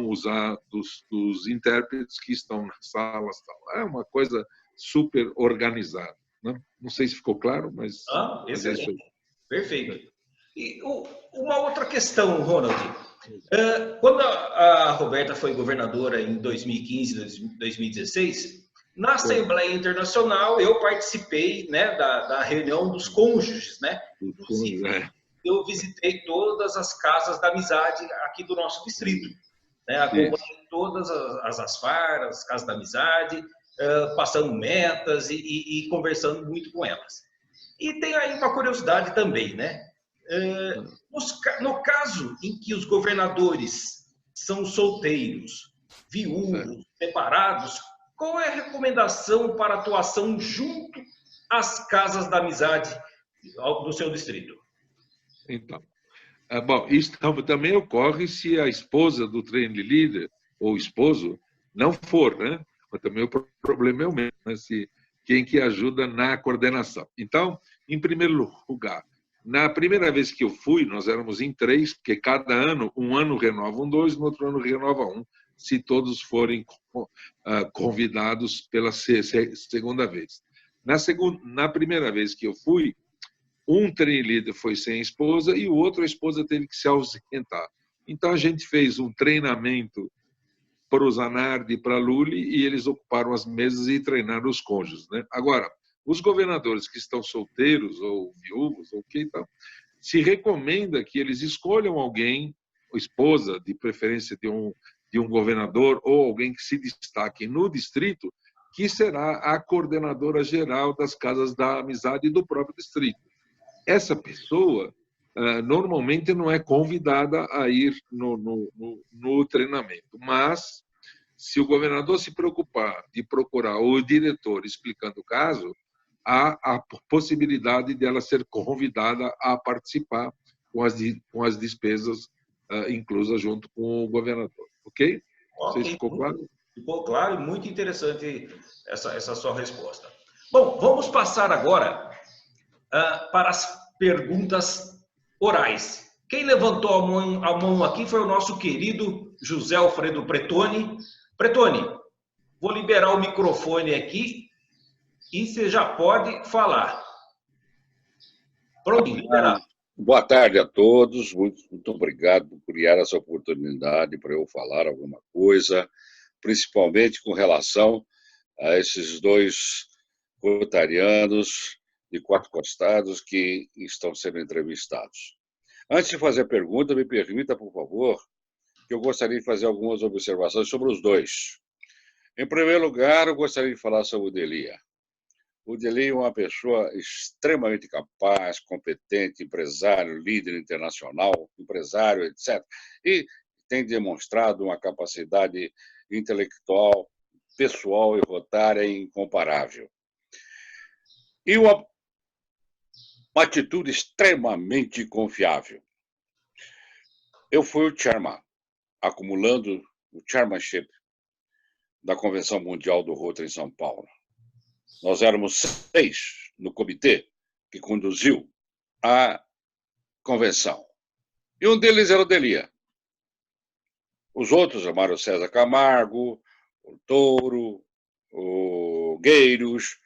usar dos intérpretes que estão nas salas. Tal. É uma coisa super organizada. Né? Não sei se ficou claro, mas... Excelente. Perfeito. E uma outra questão, Ronald. Quando a Roberta foi governadora em 2015, 2016, na Assembleia Internacional eu participei, né, da reunião dos cônjuges, né? Inclusive, eu visitei todas as casas da amizade aqui do nosso distrito, né? Acompanhei todas as ASFAR, as casas da amizade, passando metas e conversando muito com elas. E tem aí uma curiosidade também, né? No caso em que os governadores são solteiros, viúvos, separados, qual é a recomendação para atuação junto às casas da amizade do seu distrito? Então, bom, isso também ocorre se a esposa do trainee leader ou esposo não for, né? Mas também o problema é o mesmo, né? Quem que ajuda na coordenação. Então, em primeiro lugar, na primeira vez que eu fui, nós éramos em 3, porque cada ano, um ano renovam 2, no outro ano renova 1, se todos forem convidados pela segunda vez. Na primeira vez que eu fui, um trainee leader foi sem esposa e o outro, a esposa teve que se ausentar. Então, a gente fez um treinamento para o Zanardi e para a Lully e eles ocuparam as mesas e treinaram os cônjuges, né? Agora, os governadores que estão solteiros ou viúvos, então, se recomenda que eles escolham alguém, esposa, de preferência de um governador ou alguém que se destaque no distrito, que será a coordenadora geral das casas da amizade do próprio distrito. Essa pessoa normalmente não é convidada a ir no treinamento, mas se o governador se preocupar de procurar o diretor explicando o caso, há a possibilidade de ela ser convidada a participar com as despesas inclusas junto com o governador. Ok? Okay. Você ficou claro? Ficou claro e muito interessante essa sua resposta. Bom, vamos passar agora para as perguntas orais. Quem levantou a mão aqui foi o nosso querido José Alfredo Pretoni. Pretoni, vou liberar o microfone aqui e você já pode falar. Pronto, liberado. Boa tarde a todos, muito obrigado por criar essa oportunidade para eu falar alguma coisa, principalmente com relação a esses 2 rotarianos de 4 costados que estão sendo entrevistados. Antes de fazer a pergunta, me permita, por favor, que eu gostaria de fazer algumas observações sobre os 2. Em primeiro lugar, eu gostaria de falar sobre o Delia. O Delia é uma pessoa extremamente capaz, competente, empresário, líder internacional, empresário, etc. E tem demonstrado uma capacidade intelectual, pessoal e rotária incomparável. E uma atitude extremamente confiável. Eu fui o chairman, acumulando o chairmanship da Convenção Mundial do Rotary em São Paulo. Nós éramos 6 no comitê que conduziu a convenção. E um deles era o Delia. Os outros, o Mário César Camargo, o Touro, o Gueiros,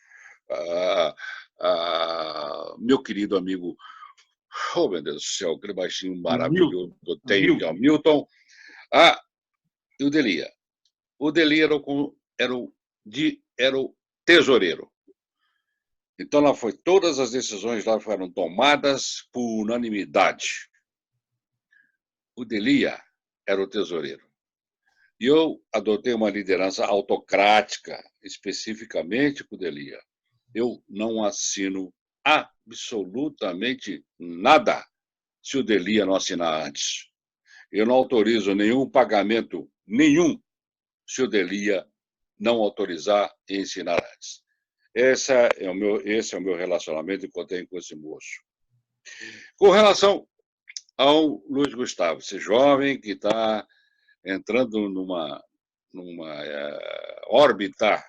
meu querido amigo, oh meu Deus do céu, aquele baixinho maravilhoso que eu tenho, que é o Milton, e o Delia. O Delia era o tesoureiro. Então, todas as decisões lá foram tomadas por unanimidade. O Delia era o tesoureiro. E eu adotei uma liderança autocrática, especificamente com o Delia. Eu não assino absolutamente nada se o Delia não assinar antes. Eu não autorizo nenhum pagamento, se o Delia não autorizar e ensinar antes. Esse é o meu relacionamento que eu tenho com esse moço. Com relação ao Luiz Gustavo, esse jovem que está entrando numa órbita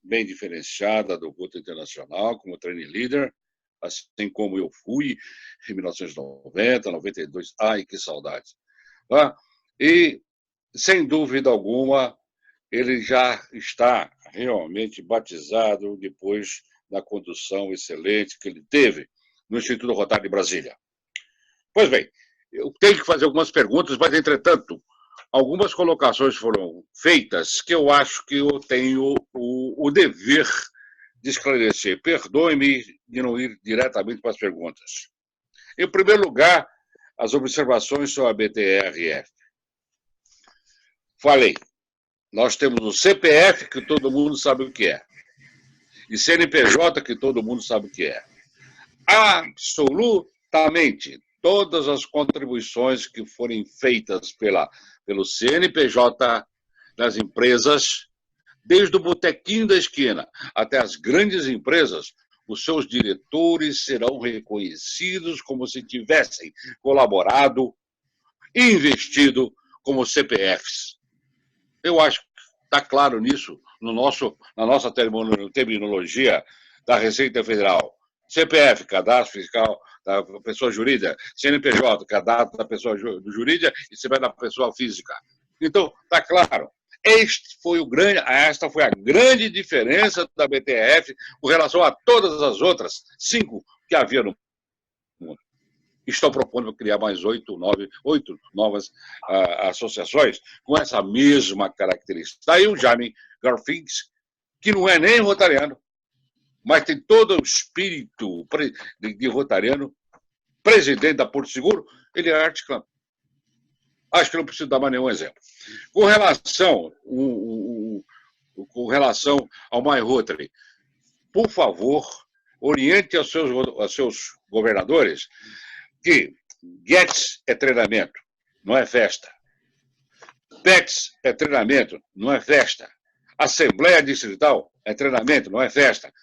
bem diferenciada do Rotary Internacional, como trainee leader, assim como eu fui em 1990, 92. Ai, que saudade! E, sem dúvida alguma, ele já está realmente batizado depois da condução excelente que ele teve no Instituto Rotário de Brasília. Pois bem, eu tenho que fazer algumas perguntas, mas, entretanto, algumas colocações foram feitas que eu acho que eu tenho o dever de esclarecer. Perdoe-me de não ir diretamente para as perguntas. Em primeiro lugar, as observações sobre a BTRF. Falei, nós temos o CPF, que todo mundo sabe o que é, e CNPJ, que todo mundo sabe o que é. Absolutamente todas as contribuições que forem feitas pelo CNPJ das empresas, desde o botequinho da esquina até as grandes empresas, os seus diretores serão reconhecidos como se tivessem colaborado e investido como CPFs. Eu acho que está claro nisso na nossa terminologia da Receita Federal. CPF, cadastro fiscal da pessoa jurídica, CNPJ, cadastro da pessoa jurídica e CPF da pessoa física. Então, está claro. Esta foi a grande diferença da BTRF com relação a todas as outras 5 que havia no mundo. Estou propondo criar mais 8 novas associações com essa mesma característica. Daí o Jaime Garfinkel, que não é nem rotariano, mas tem todo o espírito de rotariano, presidente da Porto Seguro, ele é articlano. Acho que não preciso dar mais nenhum exemplo. Com relação ao My Rotary, por favor, oriente aos seus governadores que GETS é treinamento, não é festa. PETS é treinamento, não é festa. Assembleia Distrital é treinamento, não é festa.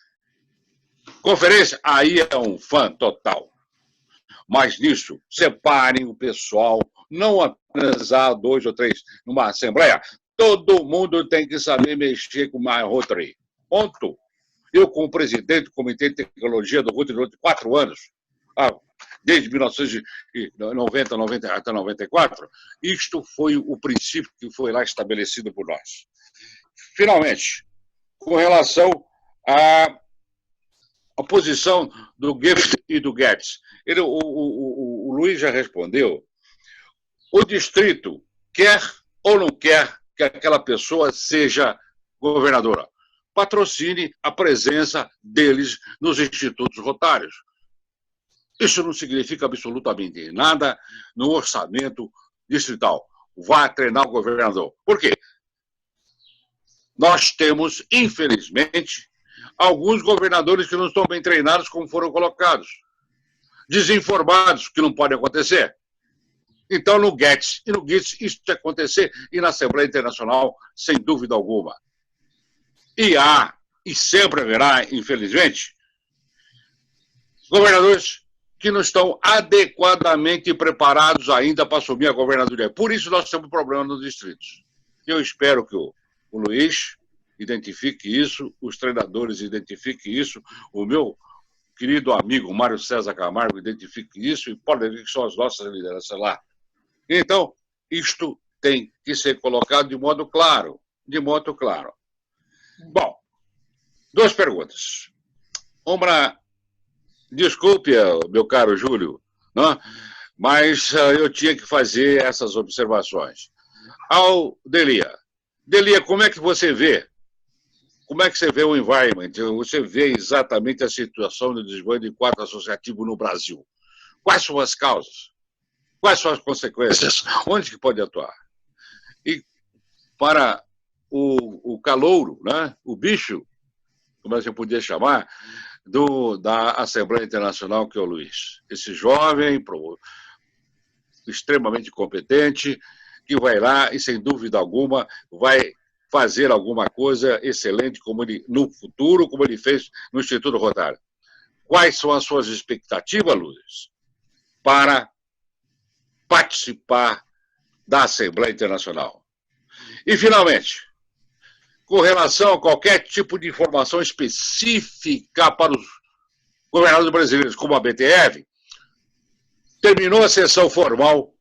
Conferência, aí é um fã total. Mas nisso, separem o pessoal, não apenas 2 ou 3 numa assembleia. Todo mundo tem que saber mexer com o My Rotary. Ponto. Eu, como presidente do Comitê de Tecnologia do Rotary durante 4 anos, desde 1990 até 94, isto foi o princípio que foi lá estabelecido por nós. Finalmente, com relação à posição do GIFT e do GETS, o Luiz já respondeu. O distrito quer ou não quer que aquela pessoa seja governadora. Patrocine a presença deles nos institutos rotários. Isso não significa absolutamente nada no orçamento distrital. Vá treinar o governador. Por quê? Nós temos, infelizmente, alguns governadores que não estão bem treinados como foram colocados. Desinformados, que não pode acontecer. Então, no GETS e no GITS, isso tem que acontecer, e na Assembleia Internacional, sem dúvida alguma. E sempre haverá, infelizmente, governadores que não estão adequadamente preparados ainda para assumir a governadoria. Por isso nós temos problema nos distritos. Eu espero que o Luiz identifique isso, os treinadores identifiquem isso, o meu querido amigo Mário César Camargo identifique isso, e pode ver que são as nossas lideranças lá. Então, isto tem que ser colocado de modo claro. De modo claro. Bom, 2 perguntas. Uma, desculpe, meu caro Júlio, não? Mas eu tinha que fazer essas observações. Ao Delia. Delia, como é que você vê? Como é que você vê o environment? Você vê exatamente a situação do desenvolvimento de quadro associativo no Brasil. Quais são as causas? Quais são as consequências? Onde que pode atuar? E para o calouro, né? O bicho, como você podia chamar, da Assembleia Internacional, que é o Luiz. Esse jovem, extremamente competente, que vai lá e, sem dúvida alguma, vai fazer alguma coisa excelente no futuro, como ele fez no Instituto Rotário. Quais são as suas expectativas, Luiz, para participar da Assembleia Internacional? E, finalmente, com relação a qualquer tipo de informação específica para os governadores brasileiros, como a BTF, terminou a sessão formal,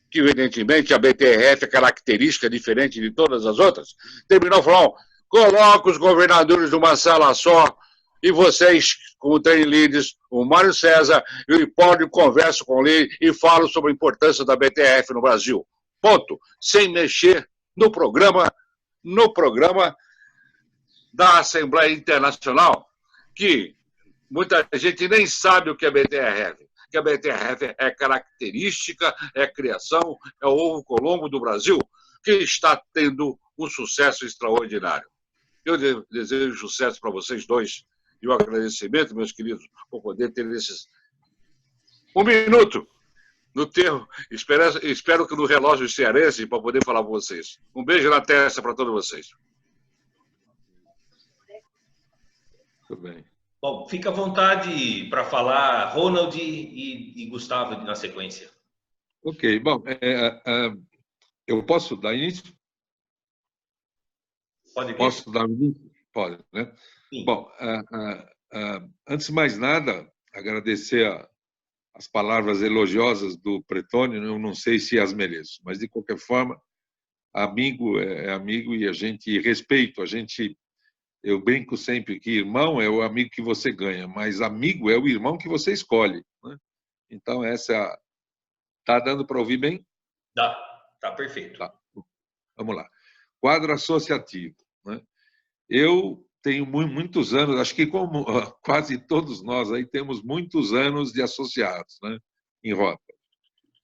que evidentemente a BTRF é característica diferente de todas as outras, terminou a formal, coloca os governadores numa sala só e vocês com o Training Leaders, o Mário César e o Hipólito, converso com ele e falo sobre a importância da BTRF no Brasil. Ponto. Sem mexer no programa da Assembleia Internacional, que muita gente nem sabe o que é BTRF. Que a BTRF é característica, é criação, é o ovo colombo do Brasil, que está tendo um sucesso extraordinário. Eu desejo sucesso para vocês dois e um agradecimento, meus queridos, por poder ter esses 1 minuto no termo. Espero que no relógio cearense para poder falar com vocês. Um beijo na testa para todos vocês. Muito bem. Bom, fica à vontade para falar, Ronald e Gustavo na sequência. Ok, bom, eu posso dar início? Pode vir. Posso dar início? Pode, né? Sim. Bom, antes de mais nada, agradecer as palavras elogiosas do Pretônio, eu não sei se as mereço, mas, de qualquer forma, amigo é amigo e a gente respeita, eu brinco sempre que irmão é o amigo que você ganha, mas amigo é o irmão que você escolhe, né? Então, essa... Está dando para ouvir bem? Tá perfeito. Tá. Vamos lá. Quadro associativo, né? Eu tenho muitos anos, acho que como quase todos nós aí temos muitos anos de associados, né, em Rota.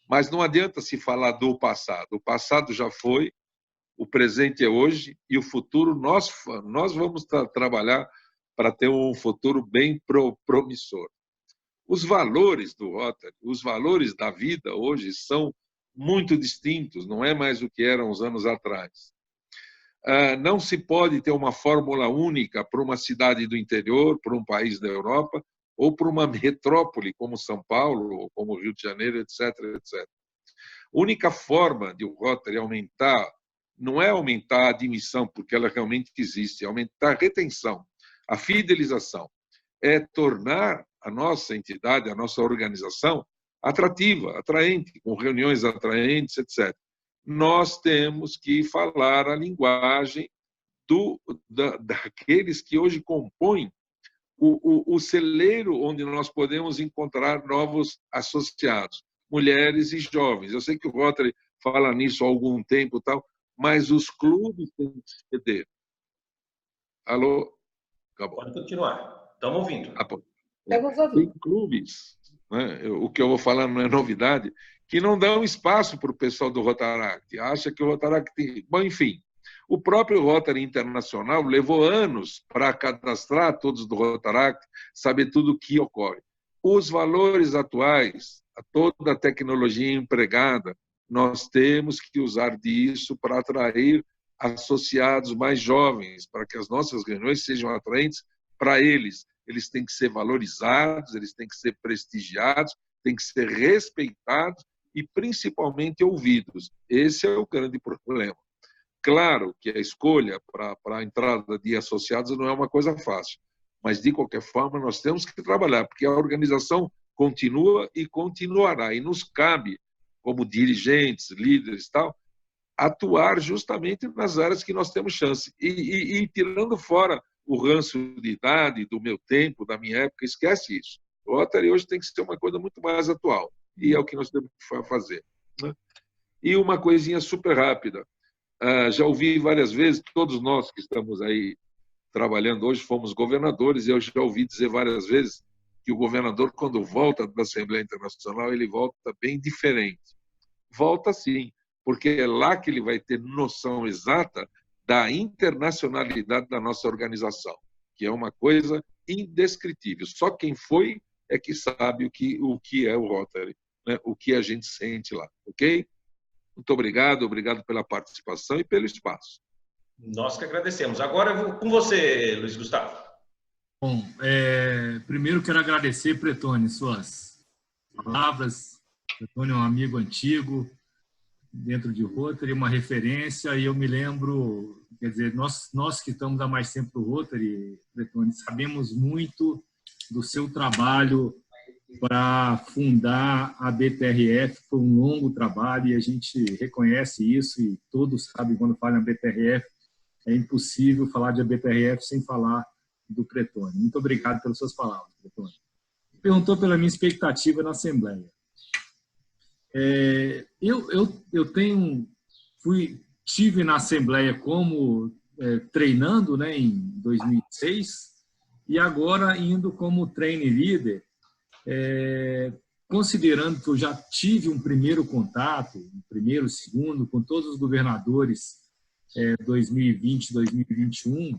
Mas não adianta se falar do passado. O passado já foi, o presente é hoje e o futuro nós vamos trabalhar para ter um futuro bem promissor. Os valores do Rotary, os valores da vida hoje são muito distintos, não é mais o que eram uns anos atrás. Não se pode ter uma fórmula única para uma cidade do interior, para um país da Europa, ou para uma metrópole como São Paulo, ou como Rio de Janeiro, etc., etc. A única forma de o Rotary aumentar, não é aumentar a admissão, porque ela realmente existe, é aumentar a retenção, a fidelização, é tornar a nossa entidade, a nossa organização atrativa, atraente, com reuniões atraentes, etc. Nós temos que falar a linguagem daqueles que hoje compõem o celeiro onde nós podemos encontrar novos associados, mulheres e jovens. Eu sei que o Rotary fala nisso há algum tempo, tal, mas os clubes têm que ceder. Alô? Acabou. Pode continuar. Estamos ouvindo. Tem clubes, né? O que eu vou falar não é novidade, que não dão espaço para o pessoal do Rotaract. Acha que o Rotaract tem... Bom, enfim, o próprio Rotary Internacional levou anos para cadastrar todos do Rotaract, saber tudo o que ocorre. Os valores atuais, toda a tecnologia empregada, nós temos que usar disso para atrair associados mais jovens, para que as nossas reuniões sejam atraentes para eles. Eles têm que ser valorizados, eles têm que ser prestigiados, têm que ser respeitados e, principalmente, ouvidos. Esse é o grande problema. Claro que a escolha para a entrada de associados não é uma coisa fácil, mas, de qualquer forma, nós temos que trabalhar, porque a organização continua e continuará, e nos cabe, como dirigentes, líderes e tal, atuar justamente nas áreas que nós temos chance. E tirando fora o ranço de idade, do meu tempo, da minha época, esquece isso. O Rotary hoje tem que ser uma coisa muito mais atual, e é o que nós temos que fazer, né? E uma coisinha super rápida. Já ouvi várias vezes, todos nós que estamos aí trabalhando hoje fomos governadores, e eu já ouvi dizer várias vezes que o governador, quando volta da Assembleia Internacional, ele volta bem diferente. Volta sim, porque é lá que ele vai ter noção exata da internacionalidade da nossa organização, que é uma coisa indescritível. Só quem foi é que sabe o que é o Rotary, né? O que a gente sente lá, ok? Muito obrigado pela participação e pelo espaço. Nós que agradecemos. Agora eu vou com você, Luiz Gustavo. Bom, primeiro quero agradecer, Pretônio, suas palavras. Pretônio é um amigo antigo dentro de Rotary, uma referência, e eu me lembro, quer dizer, nós que estamos há mais tempo no Rotary, Pretônio, sabemos muito do seu trabalho para fundar a BTRF. Foi um longo trabalho e a gente reconhece isso, e todos sabem quando falam em BTRF, é impossível falar de BTRF sem falar do Cretone. Muito obrigado pelas suas palavras, Cretone. Perguntou pela minha expectativa na Assembleia. Eu tive na Assembleia como treinando, né, em 2006, e agora indo como trainee leader, considerando que eu já tive um primeiro contato, um primeiro, segundo, com todos os governadores 2020, 2021,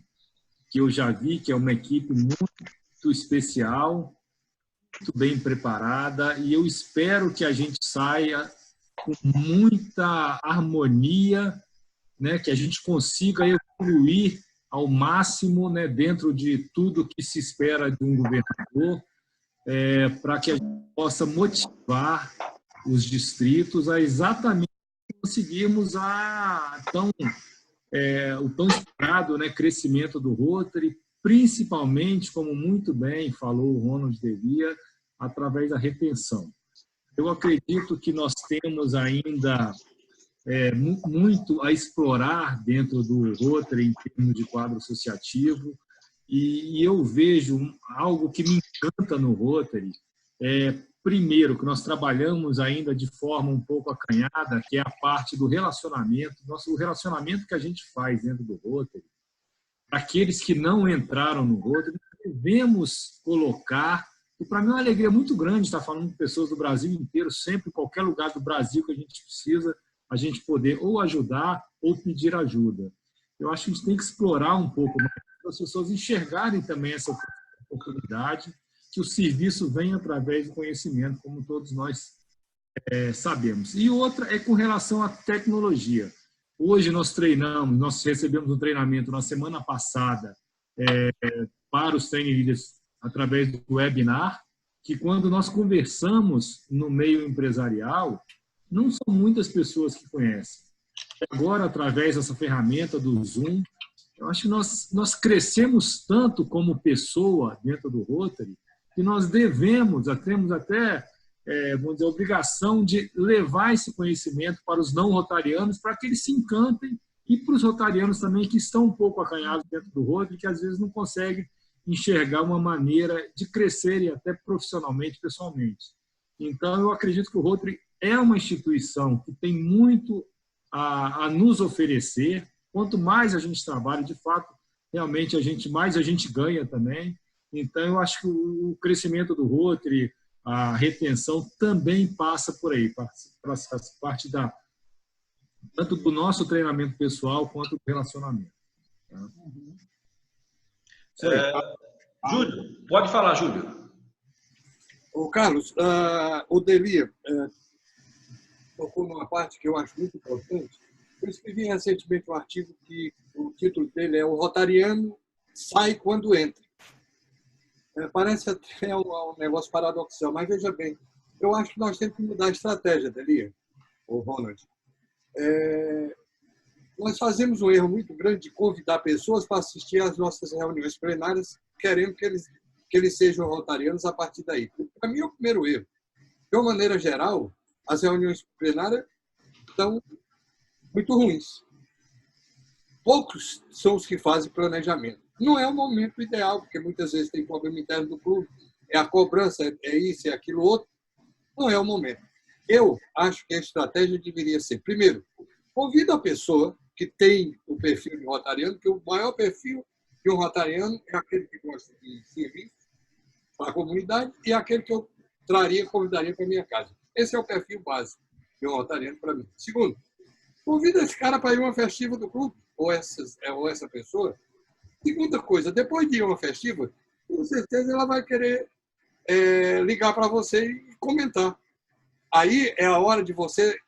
que eu já vi que é uma equipe muito especial, muito bem preparada, e eu espero que a gente saia com muita harmonia, né, que a gente consiga evoluir ao máximo, né, dentro de tudo que se espera de um governador, para que a gente possa motivar os distritos a exatamente conseguirmos o tão esperado, né, crescimento do Rotary, principalmente, como muito bem falou o Ronald Devia, através da retenção. Eu acredito que nós temos ainda muito a explorar dentro do Rotary em termos de quadro associativo, e eu vejo algo que me encanta no Rotary, primeiro, que nós trabalhamos ainda de forma um pouco acanhada, que é a parte do relacionamento, o relacionamento que a gente faz dentro do Rotary. Aqueles que não entraram no Rotary, devemos colocar, e para mim é uma alegria muito grande estar falando com pessoas do Brasil inteiro, sempre, em qualquer lugar do Brasil que a gente precisa, a gente poder ou ajudar ou pedir ajuda. Eu acho que a gente tem que explorar um pouco mais, para as pessoas enxergarem também essa oportunidade, que o serviço vem através do conhecimento, como todos nós sabemos. E outra é com relação à tecnologia. Hoje nós recebemos um treinamento na semana passada para os trainee leaders através do webinar, que quando nós conversamos no meio empresarial, não são muitas pessoas que conhecem. Agora, através dessa ferramenta do Zoom, eu acho que nós crescemos tanto como pessoa dentro do Rotary, que nós temos até, vamos dizer, a obrigação de levar esse conhecimento para os não rotarianos, para que eles se encantem, e para os rotarianos também que estão um pouco acanhados dentro do Rotary, que às vezes não conseguem enxergar uma maneira de crescerem até profissionalmente, pessoalmente. Então, eu acredito que o Rotary é uma instituição que tem muito a nos oferecer. Quanto mais a gente trabalha, de fato, realmente mais a gente ganha também. Então, eu acho que o crescimento do Rotary, a retenção também passa por aí, para parte tanto do nosso treinamento pessoal quanto do relacionamento. Júlio, pode falar, Júlio. Ô, Carlos, o Devia tocou numa parte que eu acho muito importante. Eu escrevi recentemente um artigo que o título dele é O Rotariano Sai Quando Entra. Parece até um negócio paradoxal, mas veja bem, eu acho que nós temos que mudar a estratégia, Delia, ou Ronald. Nós fazemos um erro muito grande de convidar pessoas para assistir às nossas reuniões plenárias, querendo que eles sejam rotarianos a partir daí. Para mim é o primeiro erro. De uma maneira geral, as reuniões plenárias estão muito ruins. Poucos são os que fazem planejamento. Não é o momento ideal, porque muitas vezes tem problema interno do clube, é a cobrança, é isso, é aquilo outro. Não é o momento. Eu acho que a estratégia deveria ser, primeiro, convida a pessoa que tem o perfil de rotariano, que o maior perfil de um rotariano é aquele que gosta de serviço para a comunidade e aquele que eu convidaria para a minha casa. Esse é o perfil básico de um rotariano para mim. Segundo, convida esse cara para ir a uma festiva do clube, ou essa pessoa. Segunda coisa, depois de ir a uma festiva, com certeza ela vai querer ligar para você e comentar. Aí é a hora de você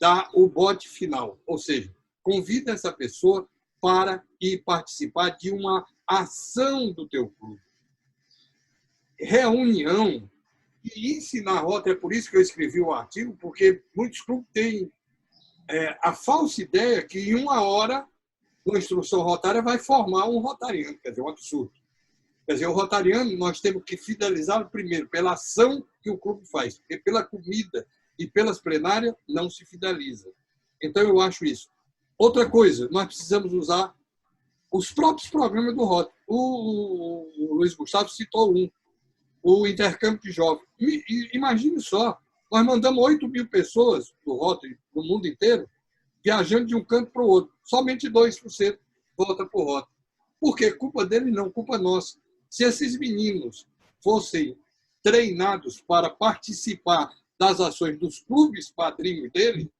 dar o bote final, ou seja, convida essa pessoa para ir participar de uma ação do teu clube. Reunião e ensinar a rota, é por isso que eu escrevi o artigo, porque muitos clubes têm a falsa ideia que em uma hora uma instrução rotária vai formar um rotariano, quer dizer, um absurdo. Quer dizer, o rotariano nós temos que fidelizá-lo primeiro pela ação que o clube faz, porque pela comida e pelas plenárias não se fideliza. Então, eu acho isso. Outra coisa, nós precisamos usar os próprios programas do Rotary. o Luiz Gustavo citou o intercâmbio de jovens. Imagine só, nós mandamos 8 mil pessoas do Rotary, no mundo inteiro, viajando de um canto para o outro. Somente 2% volta para o Rotary. Por quê? Culpa dele não, culpa nossa. Se esses meninos fossem treinados para participar das ações dos clubes padrinhos dele,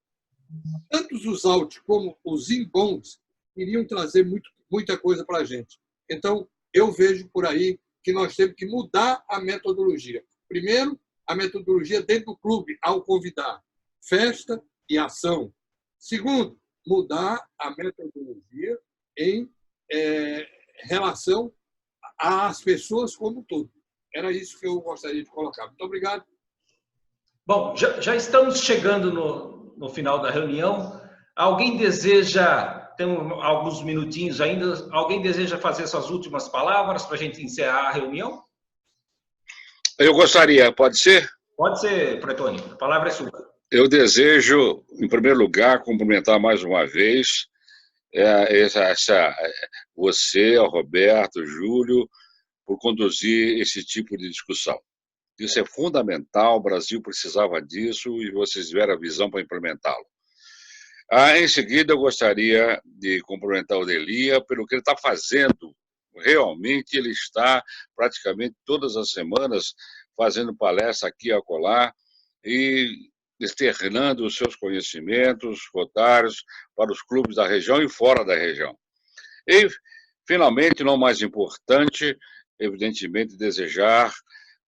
tanto os out como os inbounds iriam trazer muita coisa para a gente. Então, eu vejo por aí que nós temos que mudar a metodologia. Primeiro, a metodologia dentro do clube, ao convidar festa e ação. Segundo, mudar a metodologia em relação às pessoas como um todo. Era isso que eu gostaria de colocar. Muito obrigado. Bom, já estamos chegando no final da reunião. Alguém deseja, temos alguns minutinhos ainda, alguém deseja fazer suas últimas palavras para a gente encerrar a reunião? Eu gostaria, pode ser? Pode ser, Pretoni, a palavra é sua. Eu desejo, em primeiro lugar, cumprimentar mais uma vez você, o Roberto, o Júlio, por conduzir esse tipo de discussão. Isso é fundamental, o Brasil precisava disso e vocês tiveram a visão para implementá-lo. Em seguida, eu gostaria de cumprimentar o Delia pelo que ele está fazendo. Realmente, ele está praticamente todas as semanas fazendo palestra aqui e acolá e externando os seus conhecimentos rotários para os clubes da região e fora da região. E, finalmente, não mais importante, evidentemente, desejar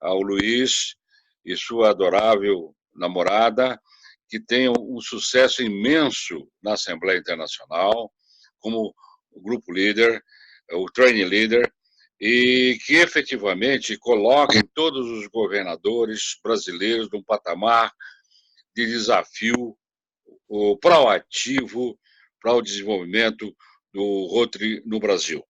ao Luiz e sua adorável namorada que tenham um sucesso imenso na Assembleia Internacional, como o grupo líder, o training leader, e que efetivamente coloquem todos os governadores brasileiros num patamar de desafio proativo para o desenvolvimento do Rotary no Brasil.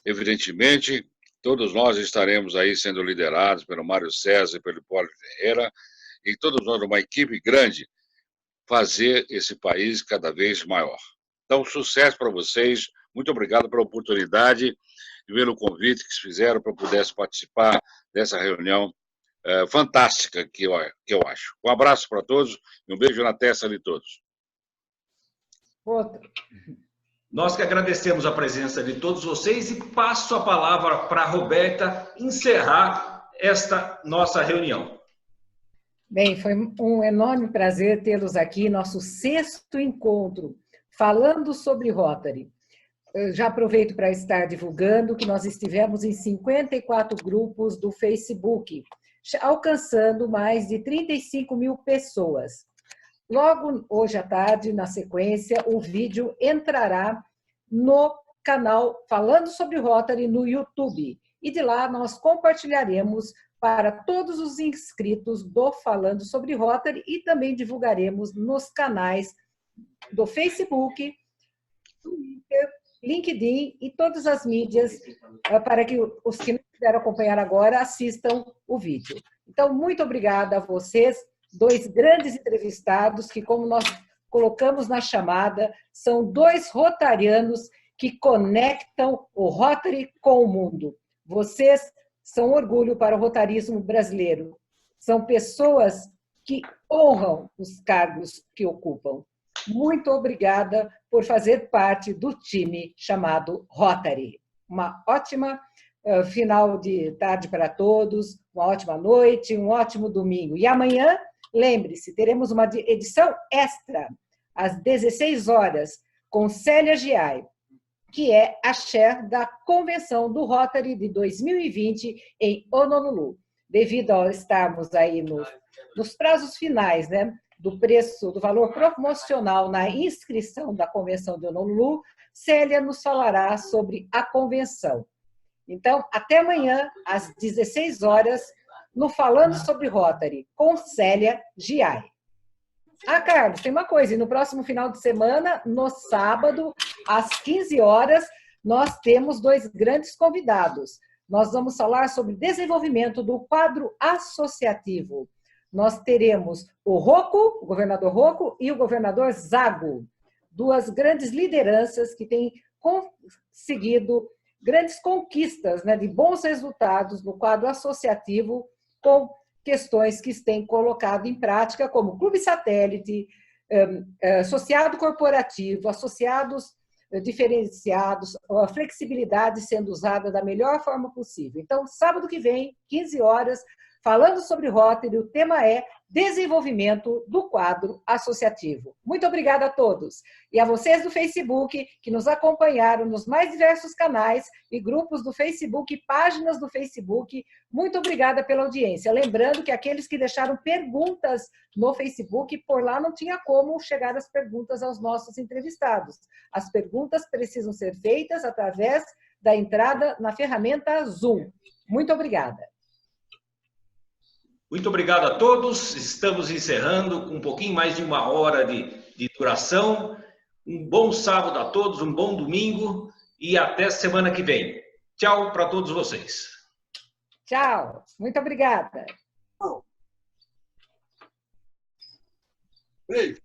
Evidentemente, todos nós estaremos aí sendo liderados pelo Mário César e pelo Hipólito Ferreira, e todos nós, uma equipe grande, fazer esse país cada vez maior. Então, sucesso para vocês. Muito obrigado pela oportunidade e pelo convite que fizeram para eu pudesse participar dessa reunião fantástica que eu acho. Um abraço para todos e um beijo na testa de todos. Outro. Nós que agradecemos a presença de todos vocês e passo a palavra para a Roberta encerrar esta nossa reunião. Bem, foi um enorme prazer tê-los aqui, nosso 6º encontro, falando sobre Rotary. Eu já aproveito para estar divulgando que nós estivemos em 54 grupos do Facebook, alcançando mais de 35 mil pessoas. Logo hoje à tarde, na sequência, o vídeo entrará no canal Falando sobre Rotary no YouTube. E de lá nós compartilharemos para todos os inscritos do Falando sobre Rotary e também divulgaremos nos canais do Facebook, Twitter, LinkedIn e todas as mídias para que os que não puderam acompanhar agora assistam o vídeo. Então, muito obrigada a vocês, 2 grandes entrevistados que, como nós colocamos na chamada, são 2 rotarianos que conectam o Rotary com o mundo. Vocês são orgulho para o rotarismo brasileiro. São pessoas que honram os cargos que ocupam. Muito obrigada por fazer parte do time chamado Rotary. Uma ótima final de tarde para todos, uma ótima noite, um ótimo domingo. E amanhã, lembre-se, teremos uma edição extra, às 16 horas, com Célia Giai, que é a chair da Convenção do Rotary de 2020 em Honolulu. Devido a estarmos aí nos prazos finais, né, do valor promocional na inscrição da Convenção de Honolulu, Célia nos falará sobre a convenção. Então, até amanhã, às 16 horas, no Falando sobre Rotary, com Célia Giai. Carlos, tem uma coisa, e no próximo final de semana, no sábado, às 15 horas, nós temos 2 grandes convidados. Nós vamos falar sobre desenvolvimento do quadro associativo. Nós teremos o Rocco, o governador Rocco, e o governador Zago, 2 grandes lideranças que têm conseguido grandes conquistas, né, de bons resultados no quadro associativo, com questões que têm colocado em prática, como clube satélite, associado corporativo, associados diferenciados, a flexibilidade sendo usada da melhor forma possível. Então, sábado que vem, 15 horas, falando sobre Rotary, o tema é desenvolvimento do quadro associativo. Muito obrigada a todos. E a vocês do Facebook, que nos acompanharam nos mais diversos canais e grupos do Facebook, páginas do Facebook, muito obrigada pela audiência. Lembrando que aqueles que deixaram perguntas no Facebook, por lá não tinha como chegar as perguntas aos nossos entrevistados. As perguntas precisam ser feitas através da entrada na ferramenta Zoom. Muito obrigada. Muito obrigado a todos. Estamos encerrando com um pouquinho mais de 1 hora de duração. Um bom sábado a todos, um bom domingo e até semana que vem. Tchau para todos vocês. Tchau. Muito obrigada. Tchau. Beijo.